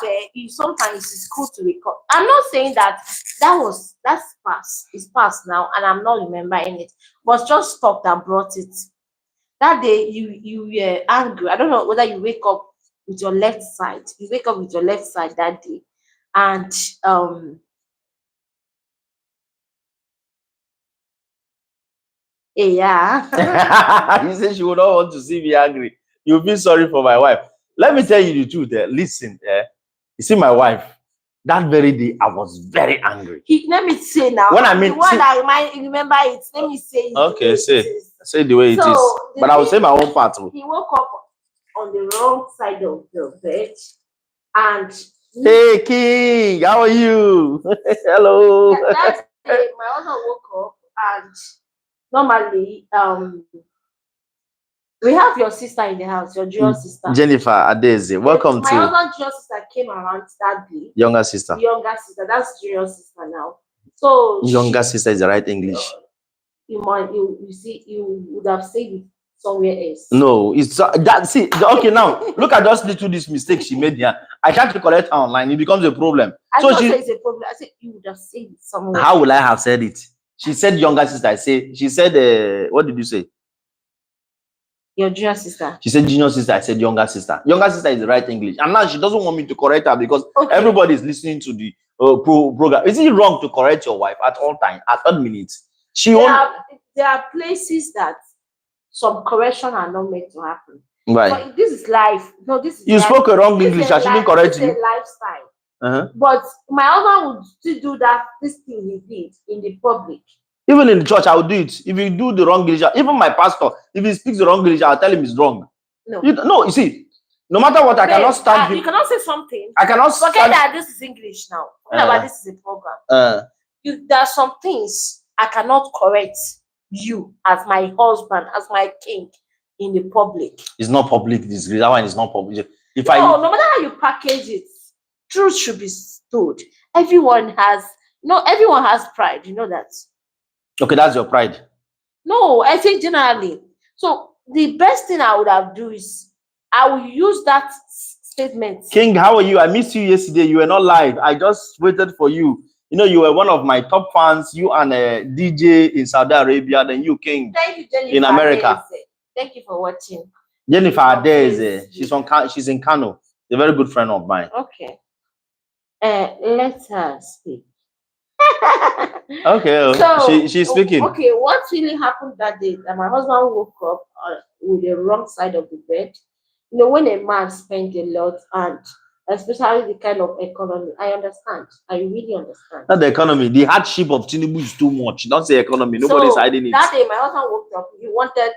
sometimes it's cool to record. I'm not saying that's past. It's past now, and I'm not remembering it. But just talk that brought it. That day, you were angry. I don't know whether you wake up with your left side. You wake up with your left side that day, and yeah. You said she would not want to see me angry. You feel sorry for my wife. Let me tell you the truth. Listen, you see my wife. That very day, I was very angry. Let me say now. When I mean, the one that remember it. Let me say it. Okay, say the way it is. But I will say my own part. He woke up on the wrong side of the bed, and hey King, how are you? Hello. That day, my husband woke up, and normally, we have your sister in the house, your junior sister. Jennifer Adeze. Welcome my husband's junior sister came around that day. Younger sister. That's junior sister now. So younger sister is the right English. You see, you would have said it somewhere else. No, it's that. See, okay, now look at just this mistake she made here. I tried to correct her online. It becomes a problem. I don't say it's a problem. I said you would have said it somewhere. How will I have said it? She said younger sister. She said, what did you say? Your junior sister. She said junior sister. I said younger sister. Younger sister is the right English. And now she doesn't want me to correct her because everybody is listening to the program. Is it wrong to correct your wife at all times, at all minutes? There are places that some correction are not meant to happen. Right. But this is life. No, this is you life. Spoke a wrong English. I shouldn't correct you. It's a lifestyle. But my husband would still do this thing he did in the public. Even in the church, I will do it. If you do the wrong English, even my pastor, if he speaks the wrong English, I'll tell him it's wrong. No. You see, no matter what, I cannot stand you cannot say something. I cannot forget that this is English now. Forget about this is a program. There are some things I cannot correct you as my husband, as my king in the public. It's not public disgrace. That one is not public. No matter how you package it, truth should be stood. Everyone has pride. You know that. Okay, that's your pride. No, I think generally. So the best thing I would have do is I will use that statement. King, how are you? I missed you yesterday. You were not live. I just waited for you. You know, you were one of my top fans. You and a DJ in Saudi Arabia, then you king in America. Thank you for watching. Jennifer Adeze. She's in Kano. A very good friend of mine. Okay. Let her speak. Okay. So, she's speaking. Okay, what really happened that day? That my husband woke up with the wrong side of the bed. You know, when a man spends a lot, and especially the kind of economy, I understand. I really understand. Not the economy. The hardship of Tinubu is too much. Don't say economy. Nobody's hiding it. That day, my husband woke up. He wanted,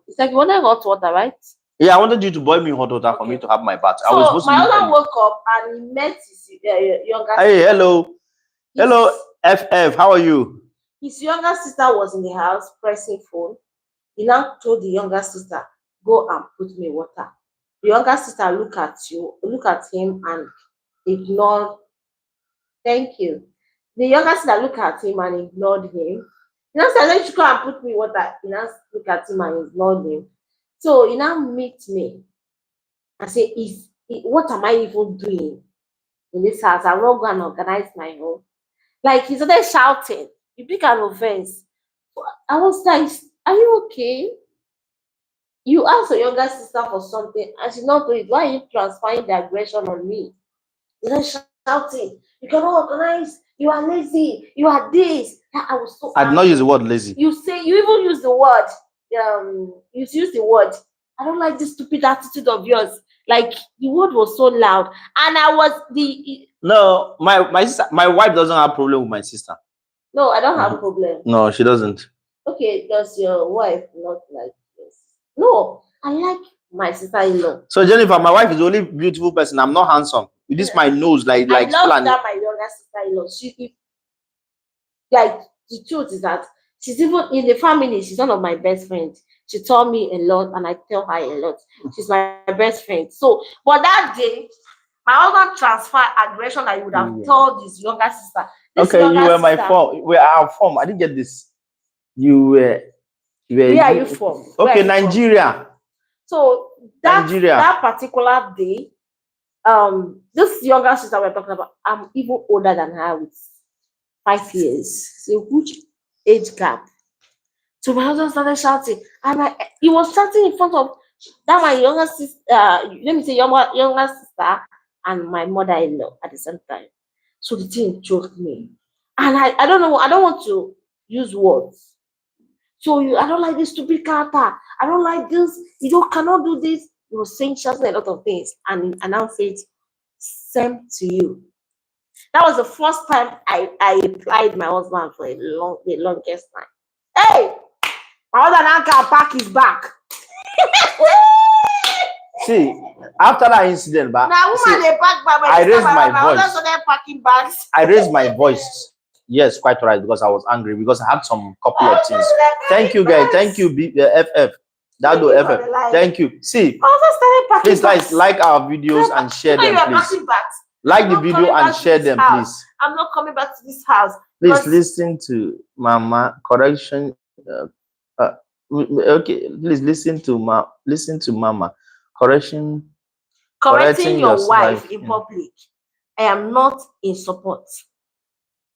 it's like you wanted hot water, right? Yeah, I wanted you to boil me hot water for me to have my bath. So my husband woke up and he met his younger sister. Hey, hello. Hello, FF. How are you? His younger sister was in the house pressing phone. He now told the younger sister, go and put me water. The younger sister look at him and ignored. Thank you. The younger sister looked at him and ignored him. He now said, let you go and put me water. He now look at him and ignored him. So he now meet me and say, what am I even doing in this house? I'm not going to organize my own. Like, he started shouting. You pick an offense. I was like, are you okay? You asked your younger sister for something and she's not doing it. Why are you transferring the aggression on me? He's shouting. You cannot organize. You are lazy. You are this. I was so I did not use the word lazy. You even use the word. You use the word. I don't like this stupid attitude of yours. Like, the word was so loud. And I was No, my sister, my wife doesn't have problem with my sister. No, I don't have a problem. No, she doesn't. Okay, does your wife not like this? No, I like my sister-in-law. So Jennifer, my wife is the only beautiful person. I'm not handsome. With this my nose, like I love that my younger sister-in-law. Like, the truth is that she's even in the family. She's one of my best friends. She told me a lot, and I tell her a lot. She's my best friend. So, but that day, my husband transferred aggression that you would have told his younger sister. Okay, you were my form. Where our form? I didn't get this. You were. Where are you from? Okay, Nigeria. So that particular day, this younger sister we're talking about, I'm even older than her with 5 years. So huge age gap. So my husband started shouting, and he was shouting in front of that my younger sister, let me say younger sister and my mother-in-law at the same time. So the thing choked me, and I don't know. I don't want to use words. So I don't like this stupid character. I don't like this. You cannot do this. He was saying just a lot of things, and now said, "Same to you." That was the first time I replied my husband for the longest time. Hey, my husband can pack his back. See, after that incident, but I raised my voice. I raised my voice. Yes, quite right, because I was angry because I had some couple of things. Thank you, guys. Thank you, FF. Dado FF. Thank you. See, please like our videos and share them, please. Like the video and share them, please. I'm not coming back to this house. Please listen to Mama. Correction. Okay, please listen to Mama. Correcting your wife in public. I am not in support.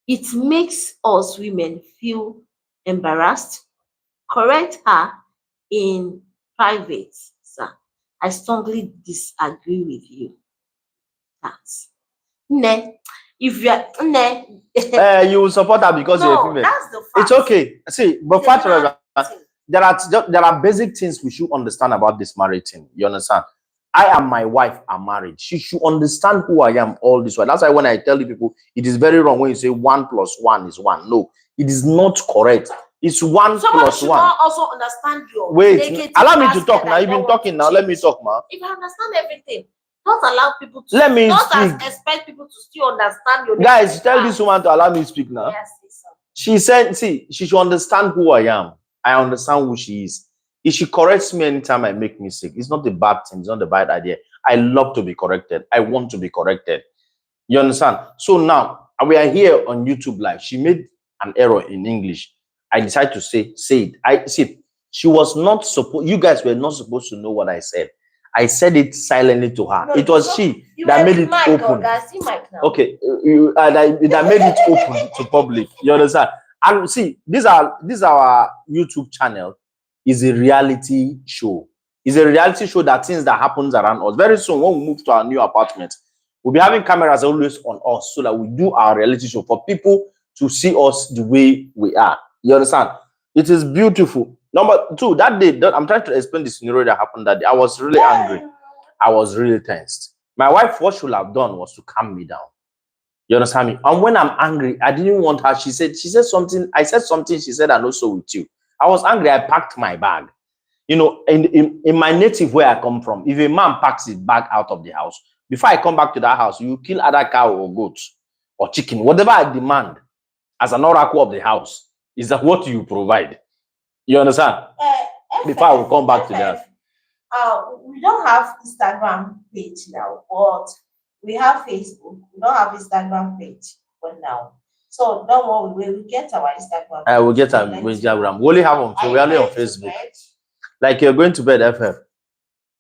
It makes us women feel embarrassed. Correct her in private, sir. I strongly disagree with you. That's if you are you will support her because you're a female. That's the fact. It's okay. See, but there are basic things we should understand about this marriage thing. You understand? I and my wife are married. She should understand who I am all this while. That's why when I tell you people, it is very wrong when you say 1 + 1 is 1. No, it is not correct. It's 1 + 1. Also understand your wait. Allow me to talk now. You've been talking now. Let me talk, ma. If I understand everything, don't allow people to. Let me speak. Expect people to still understand your. Guys, tell this woman to allow me to speak now. Yes, sir. She said, see, she should understand who I am. I understand who she is. If she corrects me anytime I make mistake, it's not a bad thing. It's not a bad idea. I love to be corrected. I want to be corrected. You understand? So now we are here on YouTube Live. She made an error in English. I decided to say it. I see. She was not supposed. You guys were not supposed to know what I said. I said it silently to her. No, it was she that made it open. Okay, that made it open to public. You understand? And see, this our YouTube channel is a reality show. It's a reality show that things that happens around us. Very soon, when we move to our new apartment, we'll be having cameras always on us so that we do our reality show for people to see us the way we are. You understand? It is beautiful. Number two, that day, I'm trying to explain the scenario that happened that day. I was really angry. I was really tensed. My wife, what she should have done was to calm me down. You understand me? And when I'm angry, I didn't want her. She said something. I said something. She said, and also with you. I was angry. I packed my bag. You know, in my native where I come from, if a man packs his bag out of the house, before I come back to that house, you kill other cow or goat or chicken, whatever I demand as an oracle of the house. Is that what you provide? You understand? Before I will come back to that. We don't have Instagram page now, but we have Facebook. We don't have Instagram page for now. So don't worry, we will get our Instagram. I will get our Instagram. We only have on. We only on Facebook. Like you're going to bed, FF.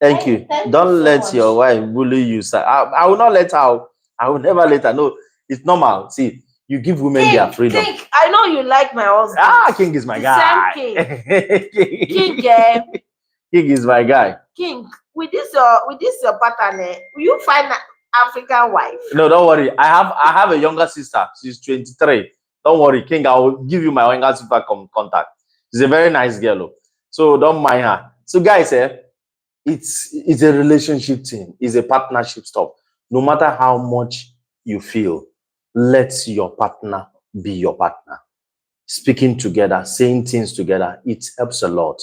Thank you. Don't let your wife bully you, sir. I will not let her. I will never let her. No, it's normal. See, you give women their freedom. King, I know you like my husband. King is my guy. King. King is my guy. King, with this your pattern, will you find an African wife? No, don't worry. I have a younger sister. She's 23. Don't worry, King. I will give you my younger sister contact. She's a very nice girl. So don't mind her. So guys, it's a relationship thing. It's a partnership stuff. No matter how much you feel, let your partner be your partner. Speaking together, saying things together, it helps a lot.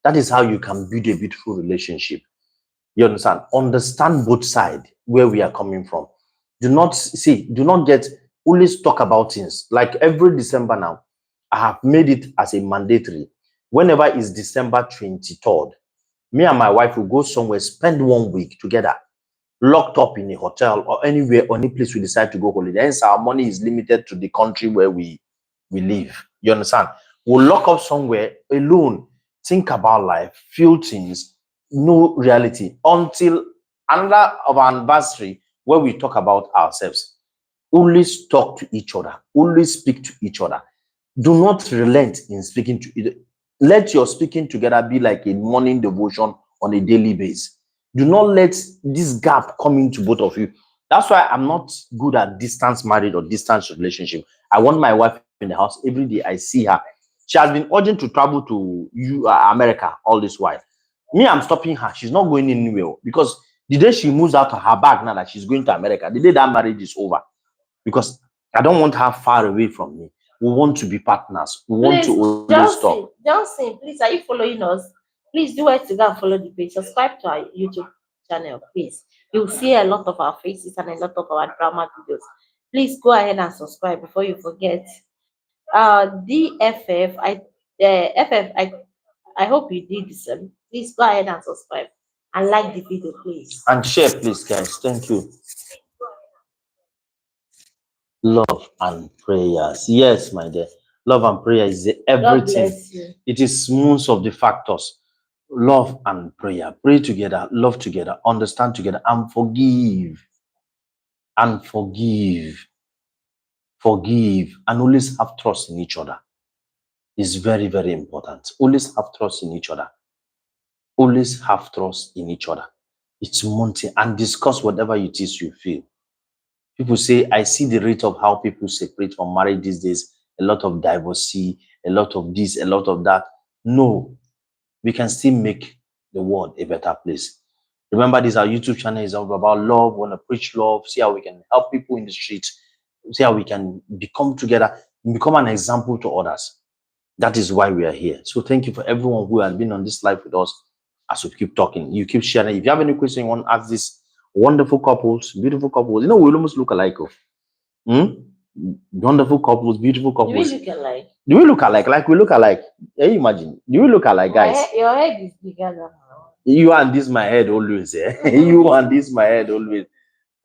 That is how you can build a beautiful relationship. You understand? Understand both sides, where we are coming from. Do not always talk about things. Like every December now, I have made it as a mandatory. Whenever it's December 23rd, me and my wife will go somewhere, spend 1 week together, locked up in a hotel or anywhere, or any place we decide to go holiday. Hence, our money is limited to the country where we live. You understand? We'll lock up somewhere alone, think about life, feel things, know reality until another of our anniversary where we talk about ourselves. Always talk to each other. Always speak to each other. Do not relent in speaking to each other. Let your speaking together be like a morning devotion on a daily basis. Do not let this gap come into both of you. That's why I'm not good at distance marriage or distance relationship. I want my wife in the house every day. I see her. She has been urging to travel to America all this while. Me, I'm stopping her. She's not going anywhere because the day she moves out of her bag now that she's going to America, the day that marriage is over. Because I don't want her far away from me. We want to be partners. We want to always talk. Johnson, please, are you following us? Please do it to go and follow the page. Subscribe to our YouTube channel, please. You'll see a lot of our faces and a lot of our drama videos. Please go ahead and subscribe before you forget. DFF, I hope you did this. Please go ahead and subscribe and like the video, please. And share, please, guys. Thank you. Love and prayers. Yes, my dear. Love and prayer is everything. It is most of the factors. Love and prayer. Pray together, love together, understand together, and forgive. And forgive. Forgive. And always have trust in each other. It's very, very important. Always have trust in each other. Always have trust in each other. It's mounting and discuss whatever it is you feel. People say, I see the rate of how people separate from marriage these days. A lot of divorcee, a lot of this, a lot of that. No, we can still make the world a better place. Remember, this our YouTube channel is all about love. We want to preach love. See how we can help people in the streets. See how we can become together, become an example to others. That is why we are here. So thank you for everyone who has been on this live with us. As we keep talking, you keep sharing. If you have any question you want to ask this wonderful couples, beautiful couples, you know, we almost look alike. Wonderful couples, beautiful couples. Do we look alike? Do we look alike? Like we look alike? Can you imagine? Do we look alike, guys? Your head is bigger than mine. You and this my head always. You and this my head always.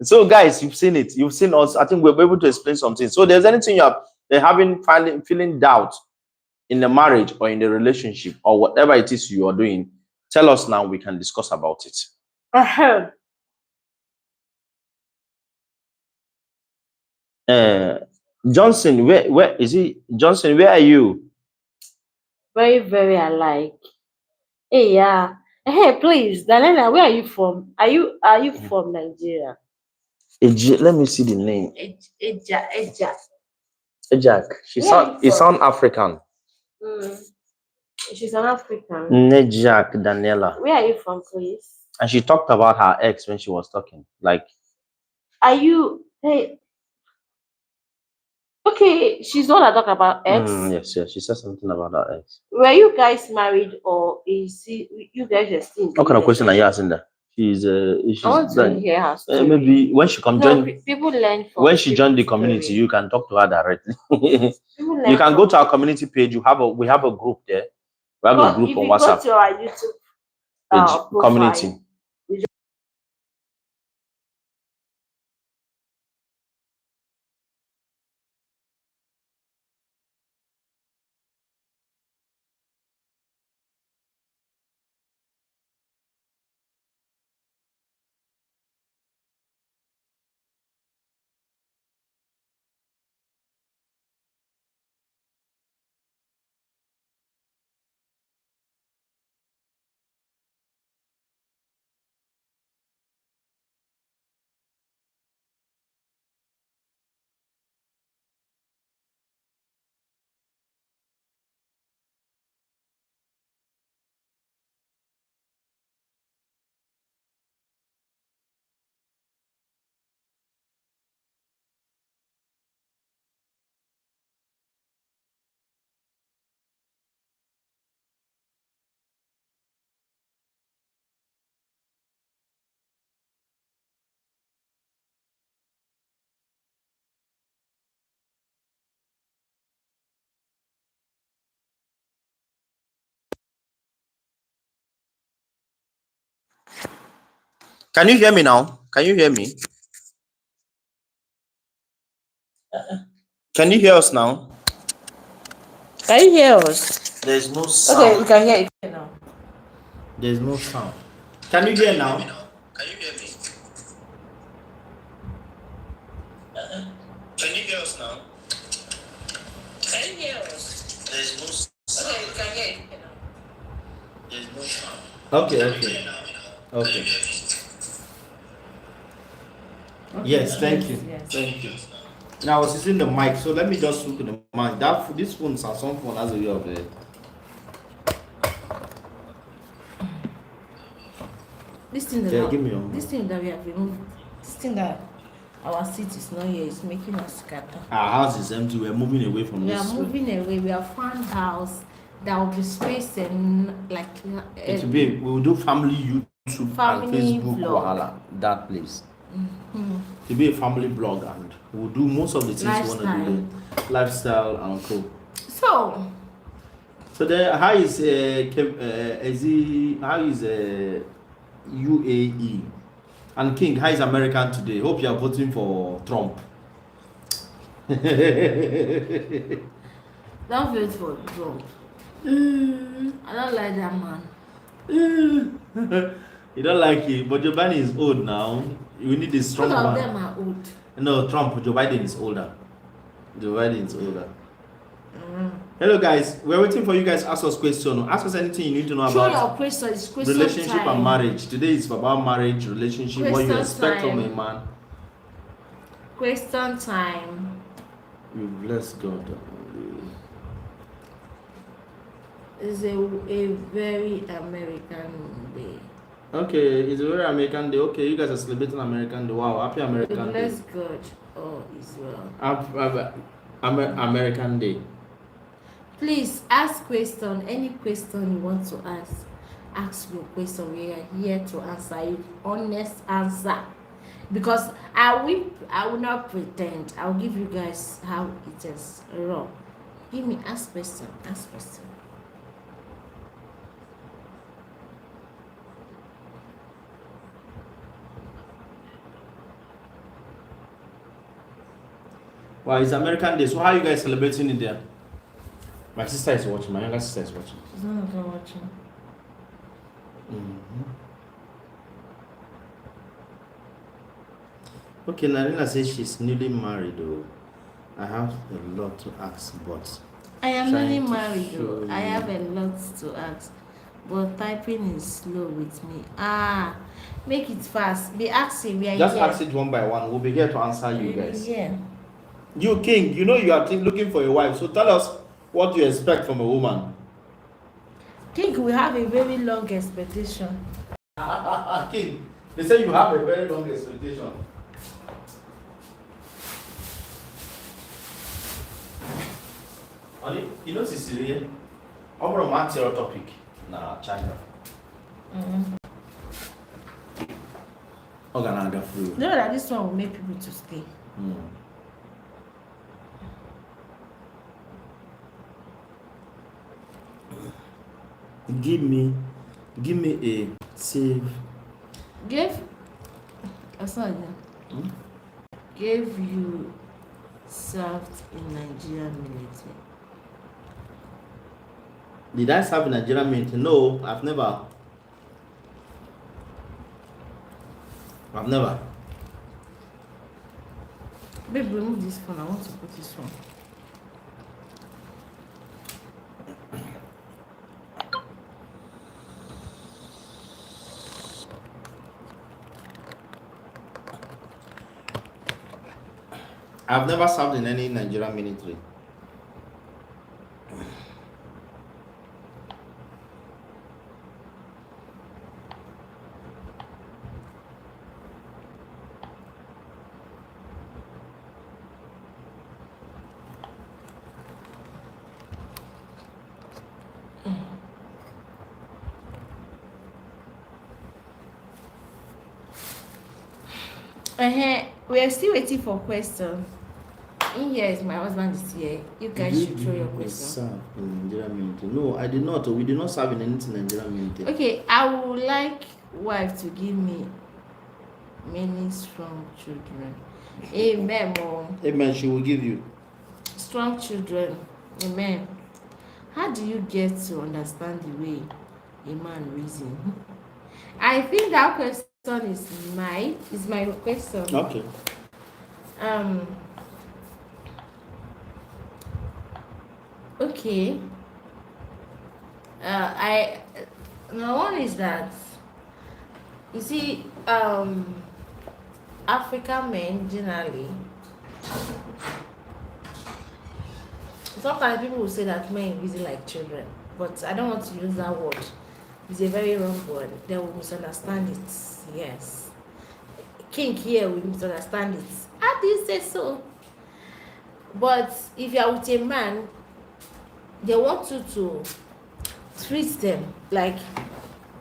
So, guys, you've seen it. You've seen us. I think we're able to explain something. So, there's anything you're feeling doubt in the marriage or in the relationship or whatever it is you are doing, tell us now. We can discuss about it. Ahem. Johnson, where is he? Johnson, where are you? Very, very alike. Hey, yeah. Hey, please, Dalena, where are you from? Are you from Nigeria? Let me see the name. Eja. Jack. Where are you It from? sound African. Mm, she's an African. Nejak Daniela. Where are you from, please? And she talked about her ex when she was talking. Like, Are you? Hey, okay. She's the one that talk about ex. yes. She said something about her ex. Were you guys married, or you guys are still in the What kind of question are you relationship? asking that? She's I want to hear her story. maybe when she come No, join, people learn from when she joined the people's community, story. you can talk to her directly. People You learn can from go to our community page. We have a group there. We have a group if on you go WhatsApp to our YouTube page, profile. community. Can you hear me now? Can you hear me? Can you hear us now? Can you hear us? There's no Okay, we sound. can hear you now. There's no sound. Can you hear now? Can you hear me? Can you hear us now? Can you hear us? There's no sound. Okay, we can hear you now. There's no sound. Okay. Yes, thank you. Yes. Thank you. Now I was using the mic, so let me just look at the mic. This phone, Samsung phone, has a way of it. This thing that Yeah, give me your this thing that we have removed, this thing that our seat is not here is making us scatter. Our house is empty. We're moving away from We this. are moving away. We have found house that will be space and like It will be. We will do family YouTube Family and Facebook vlog. wahala. That place. It will be a family blog, and we'll do most of the things we want to do there. Lifestyle and co. So there, how is how is UAE and King? How is American today? Hope you are voting for Trump. Don't vote for Trump. I don't like that man. You don't like it, but Joe Biden is old now. You need a strong Both of one. them are old. No, Joe Biden is older. Joe Biden is older. Hello guys, we're waiting for you guys to ask us questions. Ask us anything you need to know Throw about your question. It's question relationship time. and marriage. Today is about marriage, relationship, what you Question expect from a time. man. Question time. We bless God. It's a very American day. Okay, it's a very American day. Okay, you guys are celebrating American Day. Wow, happy American Day. Bless God. Oh, Israel. American Day. Please ask question. Any question you want to ask your question. We are here to answer you. Honest answer. Because I will not pretend. I'll give you guys how it is raw. Give me ask question. Ask question. Well, it's American Day. So how are you guys celebrating it there? My sister is watching. My younger sister is watching. She's not watching. Okay, Narina says she's newly married though. I have a lot to ask, but I am newly trying to married though. show I you. have a lot to ask, but typing is slow with me. Ah, make it fast. Be asking. We are Just here. ask it one by one. We'll be here to answer you We are guys. here. You King, you know you are looking for a wife, so tell us what you expect from a woman. Think we have a very long expectation. King, they say you have a very long expectation. Only, you know, Sicily, over a material topic, na China. Organaga free. You know that this one will make people to stay. Give me a save. Gave. Gave you served in Nigerian military. Did I serve in Nigerian military? No, I've never. Babe, remove this phone. I want to put this one. I've never served in any Nigerian military. We are still waiting for questions. In here is my husband is here. You guys should throw your questions. Serve in Nigerian military? No, I did not. We did not serve in anything Nigerian military. Okay, I would like wife to give me many strong children. Amen, Mom. Amen. She will give you Strong children. Amen. How do you get to understand the way a man reasons? I think that question is my question. okay. Okay. One is that you see, African men generally. Sometimes people will say that men reason like children, but I don't want to use that word. It's a very wrong word. They will misunderstand it. Yes. King here will misunderstand it. How do you say so? But if you are with a man, they want you to treat them like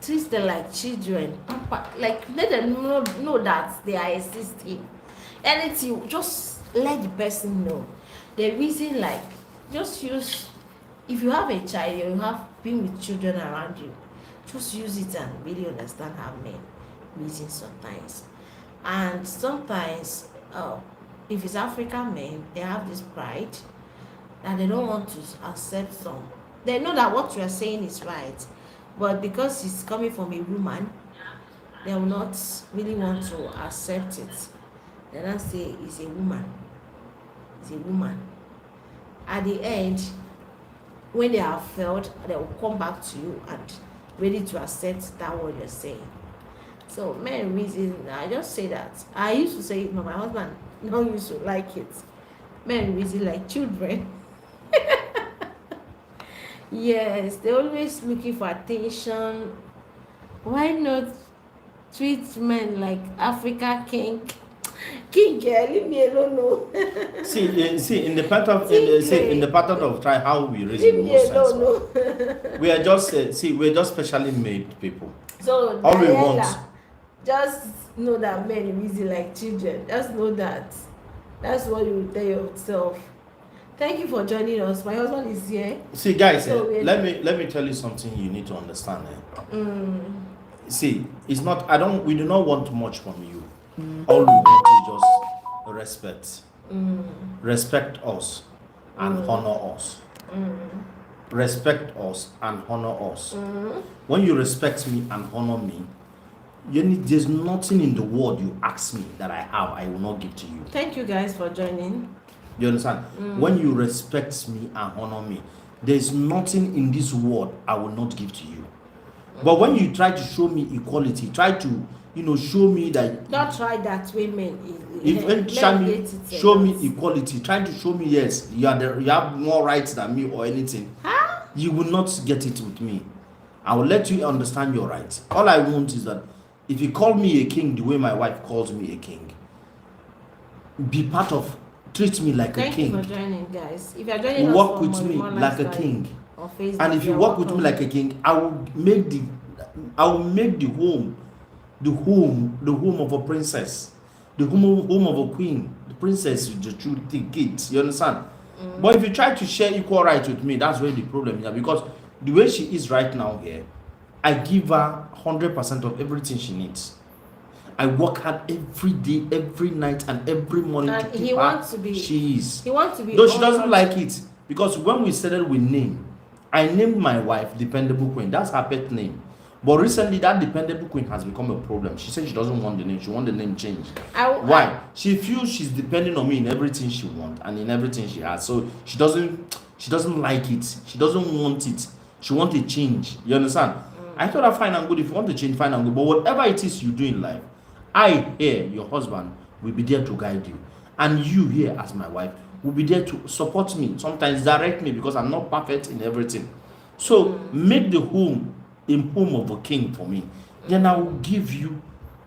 children. Like let them know that they are existing. Anything, just let the person know. The reason, like, just use, if you have a child or you have been with children around you, just use it and really understand how men reason sometimes. And sometimes, if it's African men, they have this pride that they don't want to accept some. They know that what you are saying is right, but because it's coming from a woman, they will not really want to accept it. They don't say it's a woman. It's a woman. At the end, when they have failed, they will come back to you and ready to accept that what you're saying. So men reason, I just say that. I used to say it, but my husband don't used to like it. Men reason like children. Yes, they're always looking for attention. Why not treat men like Africa king? King, leave me alone. No. see in the pattern of try how we reason most times. No. We are just we're just specially made people. So all we want. Just know that men reason like children. Just know that. That's what you tell yourself. Thank you for joining us. My husband is here. See, guys, so let me tell you something you need to understand. See, it's not. We do not want much from you. All we want is just respect. Respect us and honor us. Respect us and honor us. When you respect me and honor me, There's nothing in the world you ask me that I have, I will not give to you. Thank you guys for joining. You understand? When you respect me and honor me, there's nothing in this world I will not give to you. But when you try to show me equality, try to, show me that. Don't try that, women. Show me equality, trying to show me, yes, you have more rights than me or anything. Huh? You will not get it with me. I will let you understand your rights. All I want is that if you call me a king the way my wife calls me a king, treat me like a king. Thank you for joining, guys. If you're joining work with me like a king. Facebook, and if you work with me like a king, I will make the home of a princess, the home of a queen. The princess is the true kids. You understand? But if you try to share equal rights with me, that's where the problem is. Because the way she is right now here, I give her 100% of everything she needs. I work hard every day, every night, and every morning and to keep her. She is. He wants to be. Though she doesn't like it, because when we settled with name, I named my wife Dependable Queen. That's her pet name. But recently, that Dependable Queen has become a problem. She said she doesn't want the name. She wants the name changed. Why? She feels she's depending on me in everything she wants and in everything she has. So she doesn't like it. She doesn't want it. She wants a change. You understand? I thought fine and good. If you want to change, fine and good. But whatever it is you do in life, I here, your husband, will be there to guide you. And you here as my wife will be there to support me. Sometimes direct me because I'm not perfect in everything. So make the home a home of a king for me. Then I will give you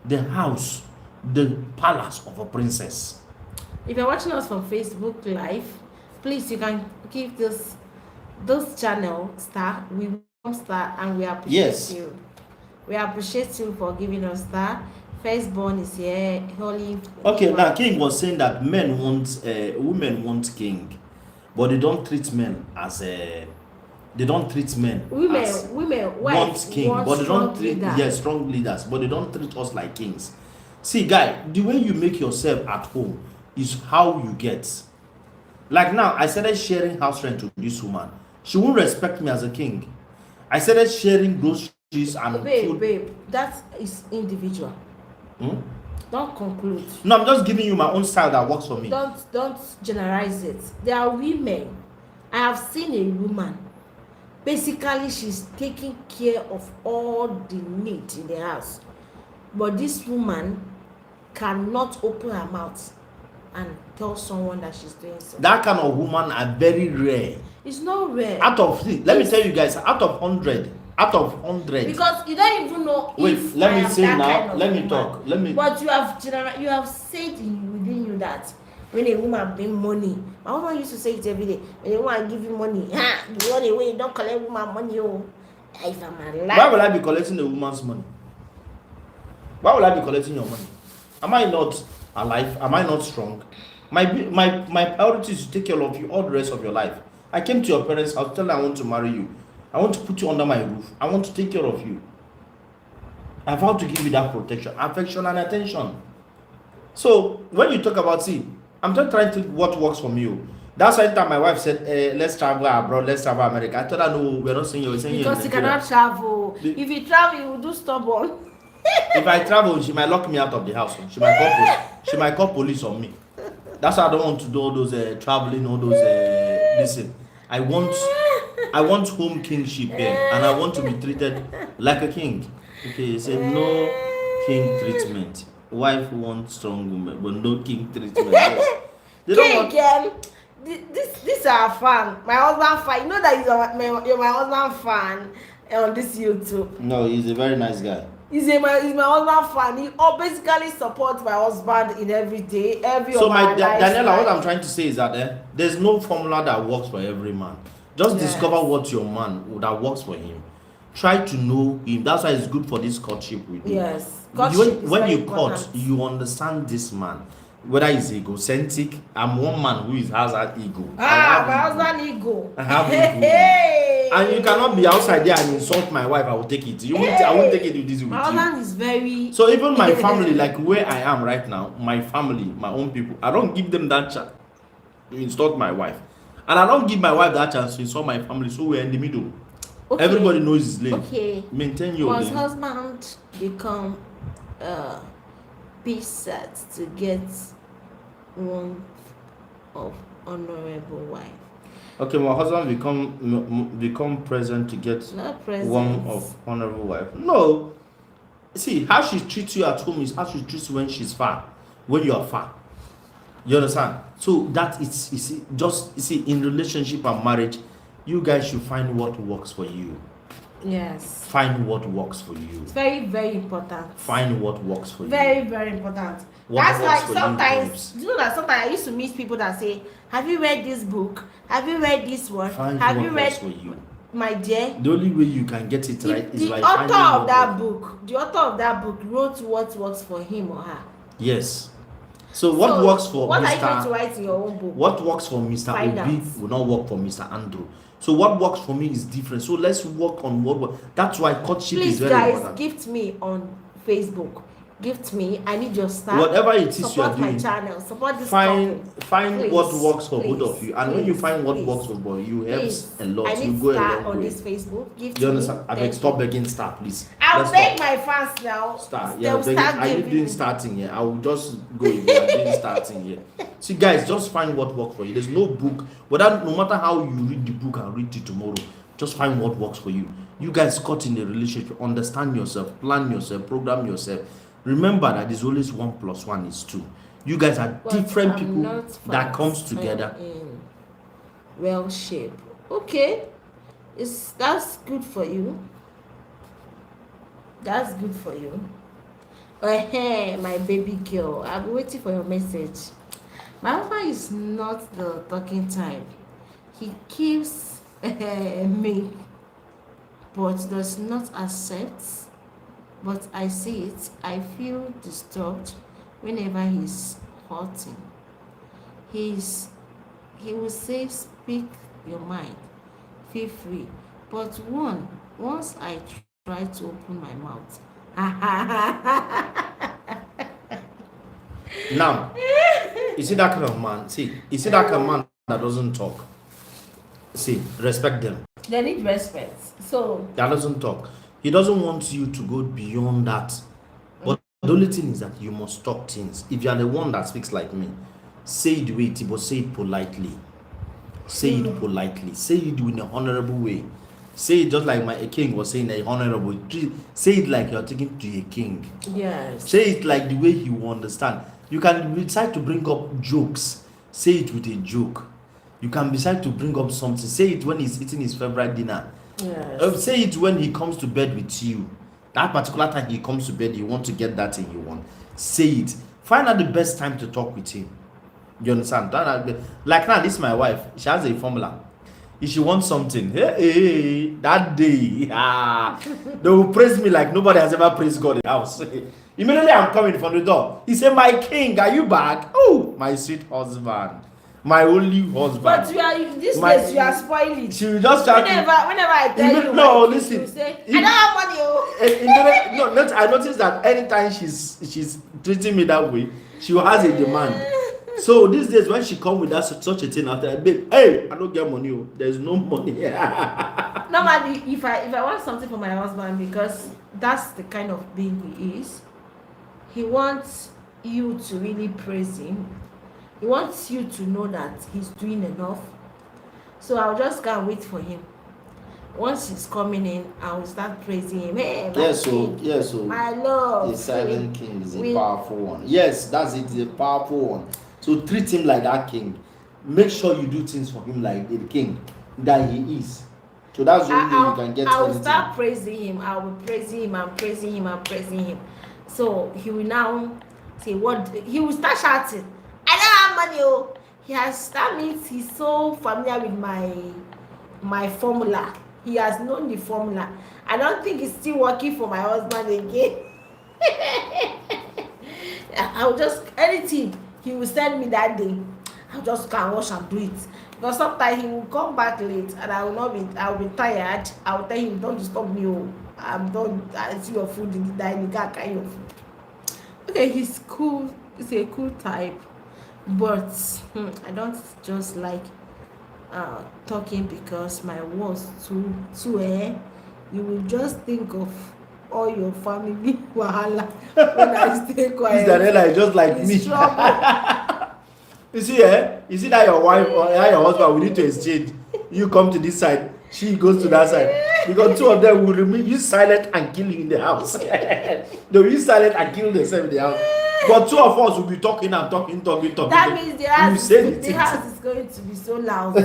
the house, the palace of a princess. If you're watching us from Facebook Live, please, you can give this channel star. We want star and we appreciate you. We appreciate you for giving us star. Firstborn is here. Holy. Okay, now King was saying that women want king, but they don't treat men as a. They don't treat men. Women want king, but they don't treat strong leaders, but they don't treat us like kings. See, guy, the way you make yourself at home is how you get. Like now, I started sharing house rent to this woman. She won't respect me as a king. I started sharing groceries and food. Babe, that is individual. Don't conclude. No, I'm just giving you my own style that works for me. Don't generalize it. There are women. I have seen a woman. Basically, she's taking care of all the needs in the house. But this woman cannot open her mouth and tell someone that she's doing something. That kind of woman are very rare. It's not rare. Let me tell you guys, out of 100. Because you don't even know. Wait, let me say now. Let me talk. But you have said within you that when a woman bring money, my husband used to say it every day. When a woman give you money, you run away. Don't collect woman money. Oh, if I'm alive. Why will I be collecting a woman's money? Why will I be collecting your money? Am I not alive? Am I not strong? My priority is to take care of you all the rest of your life. I came to your parents' house, tell them I want to marry you. I want to put you under my roof. I want to take care of you. I vow to give you that protection, affection, and attention. So when you talk about, I'm just trying to what works for me. That's why time my wife said, let's travel abroad, let's travel America. I told her, no, we're not saying you're saying because you cannot travel. If you travel, you will do stubborn. If I travel, she might lock me out of the house. She might call police on me. That's why I don't want to do all those traveling, all those listen. I want home kingship here, and I want to be treated like a king. Okay, say no king treatment. Wife wants strong woman, but no king treatment. Yes. They don't want. This are fan. My husband fan. You know that you're my husband fan on this YouTube. No, he's a very nice guy. He's my husband fan. He basically supports my husband in every day, So Daniela, what I'm trying to say is that there's no formula that works for every man. Just discover what your man that works for him. Try to know him. That's why it's good for this courtship with you. Yes. When you court, you understand this man. Whether he's egocentric, I'm one man who has that ego. My husband ego. I have ego. And you cannot be outside there and insult my wife. I will take it. I won't take it with this with my husband is very. So even my family, like where I am right now, my family, my own people, I don't give them that chance to insult my wife, and I don't give my wife that chance to insult my family. So we're in the middle. Okay. Everybody knows his lane. Okay. Maintain your lane. Must husband become be sad to get one of honorable wife. Okay, my husband become present to get Not present. one of honorable wife. No, see how she treats you at home is how she treats you when she's far, when you are far. You understand? So that is, you see in relationship and marriage, you guys should find what works for you. Yes. Find what works for you. It's very, very important. Find what works for Very, you. very important. What That's works like for sometimes, you, you know that sometimes I used to meet people that say, have you read this book? Have you read this one? Find Have what you read works for you. My dear? The only way you can get it right is The by author finding of that book, the author of that book wrote what works for him or her. Yes. So what works for what Mr. are you going to write in your own book? What works for Mr. Find Obi out. will not work for Mr. Andrew. So what works for me is different. So let's work on what. That's why courtship is very important. Please, guys, gift me on Facebook. Gift me. I need your stuff. Whatever it is you are support my doing, channel. Support this find Please, what works for please, both of you, and when you find what please, works for both you, helps a lot. I You need go a star long on way. this Facebook. Gift You understand? me. I beg, stop begging star, please. I'll Let's beg stop. my fans now. Star, They yeah, will start are you giving doing me. starting here? I will just go if you are doing starting here. See, guys, just find what works for you. There's no book, but no matter how you read the book and read it tomorrow, just find what works for you. You guys cut in a relationship, understand yourself, plan yourself, program yourself. Remember that there's always 1 + 1 is 2. You guys are But different I'm people not that comes fast together. in well shape. Okay, that's good for you. That's good for you. Hey, my baby girl, I'll be waiting for your message. My husband is not the talking type. He keeps me, but does not accept. But I see it. I feel disturbed whenever he's hurting. He will say, "Speak your mind. Feel free." But once I try to open my mouth. Now, you see that kind of man. See, you see that kind of man that doesn't talk. See, respect them. They need respect. So That doesn't talk. He doesn't want you to go beyond that. But the only thing is that you must talk things. If you are the one that speaks like me, say it the way it is, but say it politely. Say it politely. Say it in an honorable way. Say it just like a king was saying, a honorable. Say it like you're talking to a king. yes. Say it like the way he will understand. You can decide to bring up jokes. Say it with a joke. You can decide to bring up something. Say it when he's eating his favorite dinner. Yes. Say it when he comes to bed with you. That particular time he comes to bed, you want to get that thing you want. Say it. Find out the best time to talk with him. You understand? Like now, this is my wife. She has a formula. If she wants something, hey, that day, they will praise me like nobody has ever praised God in the house. Immediately I'm coming from the door. He said, "My king, are you back?" Oh, my sweet husband. My only husband. But you are these days you are spoiling. She will just try whenever I tell you, no, like, listen. you say, I don't have money. I noticed that anytime she's treating me that way, she has a demand. So these days when she come with that such a thing after, babe, hey, I don't get money. There's no money. Normally, if I want something for my husband, because that's the kind of being he is, he wants you to really praise him. He wants you to know that he's doing enough. So I'll just can't wait for him. Once he's coming in, I will start praising him. Hey, so my love. the silent king is a powerful one. Yes, that's it, the powerful one. So treat him like that king. Make sure you do things for him like the king that he is. So that's the only way you can get I will anything. start praising him. I will praise him and praising him and praising him. So he will now say what he will start shouting. I don't have money. Oh, that means he's so familiar with my formula. He has known the formula. I don't think it's still working for my husband again. I'll just anything he will send me that day, I'll just go and wash and do it. Because sometimes he will come back late and I will be tired. I will tell him, "Don't disturb me. Oh, I'm done. I see your food in the dining. Can't carry your food." Okay, he's cool. He's a cool type. But I don't just like talking because my words too you will just think of all your family wahala when I stay quiet. This Daniela is just like me. Trouble. You see, you see that your wife or your husband, we need to exchange. You come to this side, she goes to that side. Because two of them will remain you silent and kill you in the house. They will be silent and kill themselves in the house. But two of us will be talking and talking. That means the house is going to be so loud.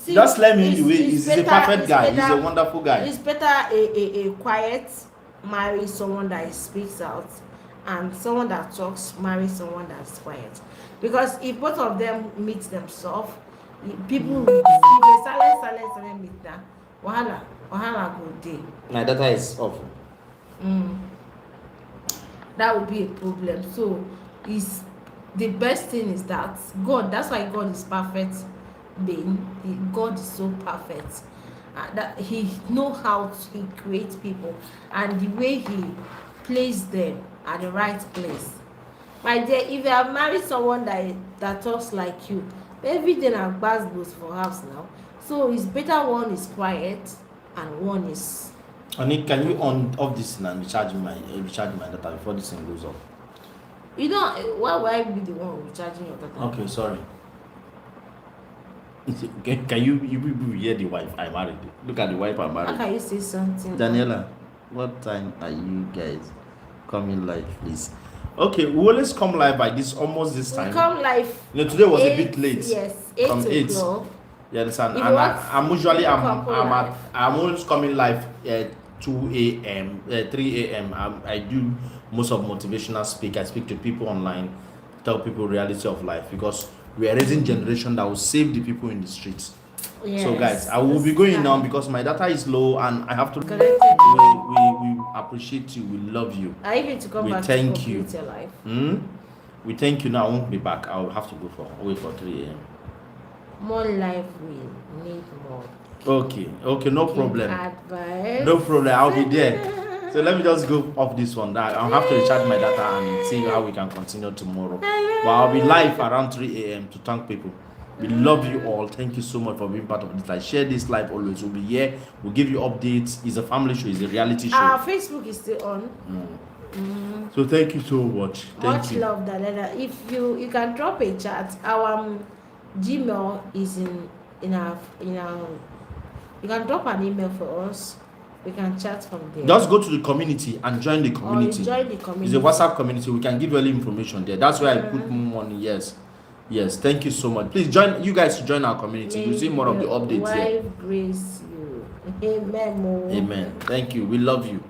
Just let me in the way. He's a perfect guy. He's a wonderful guy. It's better a quiet marry someone that speaks out, and someone that talks marry someone that's quiet. Because if both of them meet themselves, people will if they silent meet them, wahala go day. My data is off. That would be a problem. So is the best thing is that God, that's why God is perfect being. God is so perfect that he know how to create people, and the way he placed them at the right place. My dear, if you have married someone that talks like you, everything are goes for house now. So it's better one is quiet and one is. Honey, can you on off this and recharge my data before this thing goes off? You don't. Why would I be the one recharging your data? Okay, sorry. Can you hear the wife I married? Look at the wife I married. How can you say something? Daniela, what time are you guys coming live, please? Okay, we always come live by this almost this time. We come live. No, today was a bit late. Yes, 8 o'clock. You understand? And I'm always coming live at 2 a.m., 3 a.m. I do most of motivational speak. I speak to people online, tell people reality of life, because we are raising generation that will save the people in the streets. Yes, so guys, I will be going now because my data is low and I have to. We appreciate you. We love you. I even to come we back thank to you. Your life. We thank you. Now I won't be back. I will have to wait for 3 a.m. More life will need more. Okay, no problem. Advice. No problem. I'll be there. So let me just go off this one. I'll have to recharge my data and see how we can continue tomorrow. But I'll be live around 3 a.m. to thank people. We love you all. Thank you so much for being part of this live. Share this live always. We'll be here. We'll give you updates. It's a family show. It's a reality show. Our Facebook is still on. So thank you so much. Much love, Dalena. If you can drop a chat. Our Gmail is in our. You can drop an email for us. We can chat from there. Just go to the community and join the community. Join the community. It's a WhatsApp community. We can give you all information there. That's where I put more money. Yes. Thank you so much. Please join. You guys join our community. You see more of the updates here. Grace you. Amen. Amen. Thank you. We love you.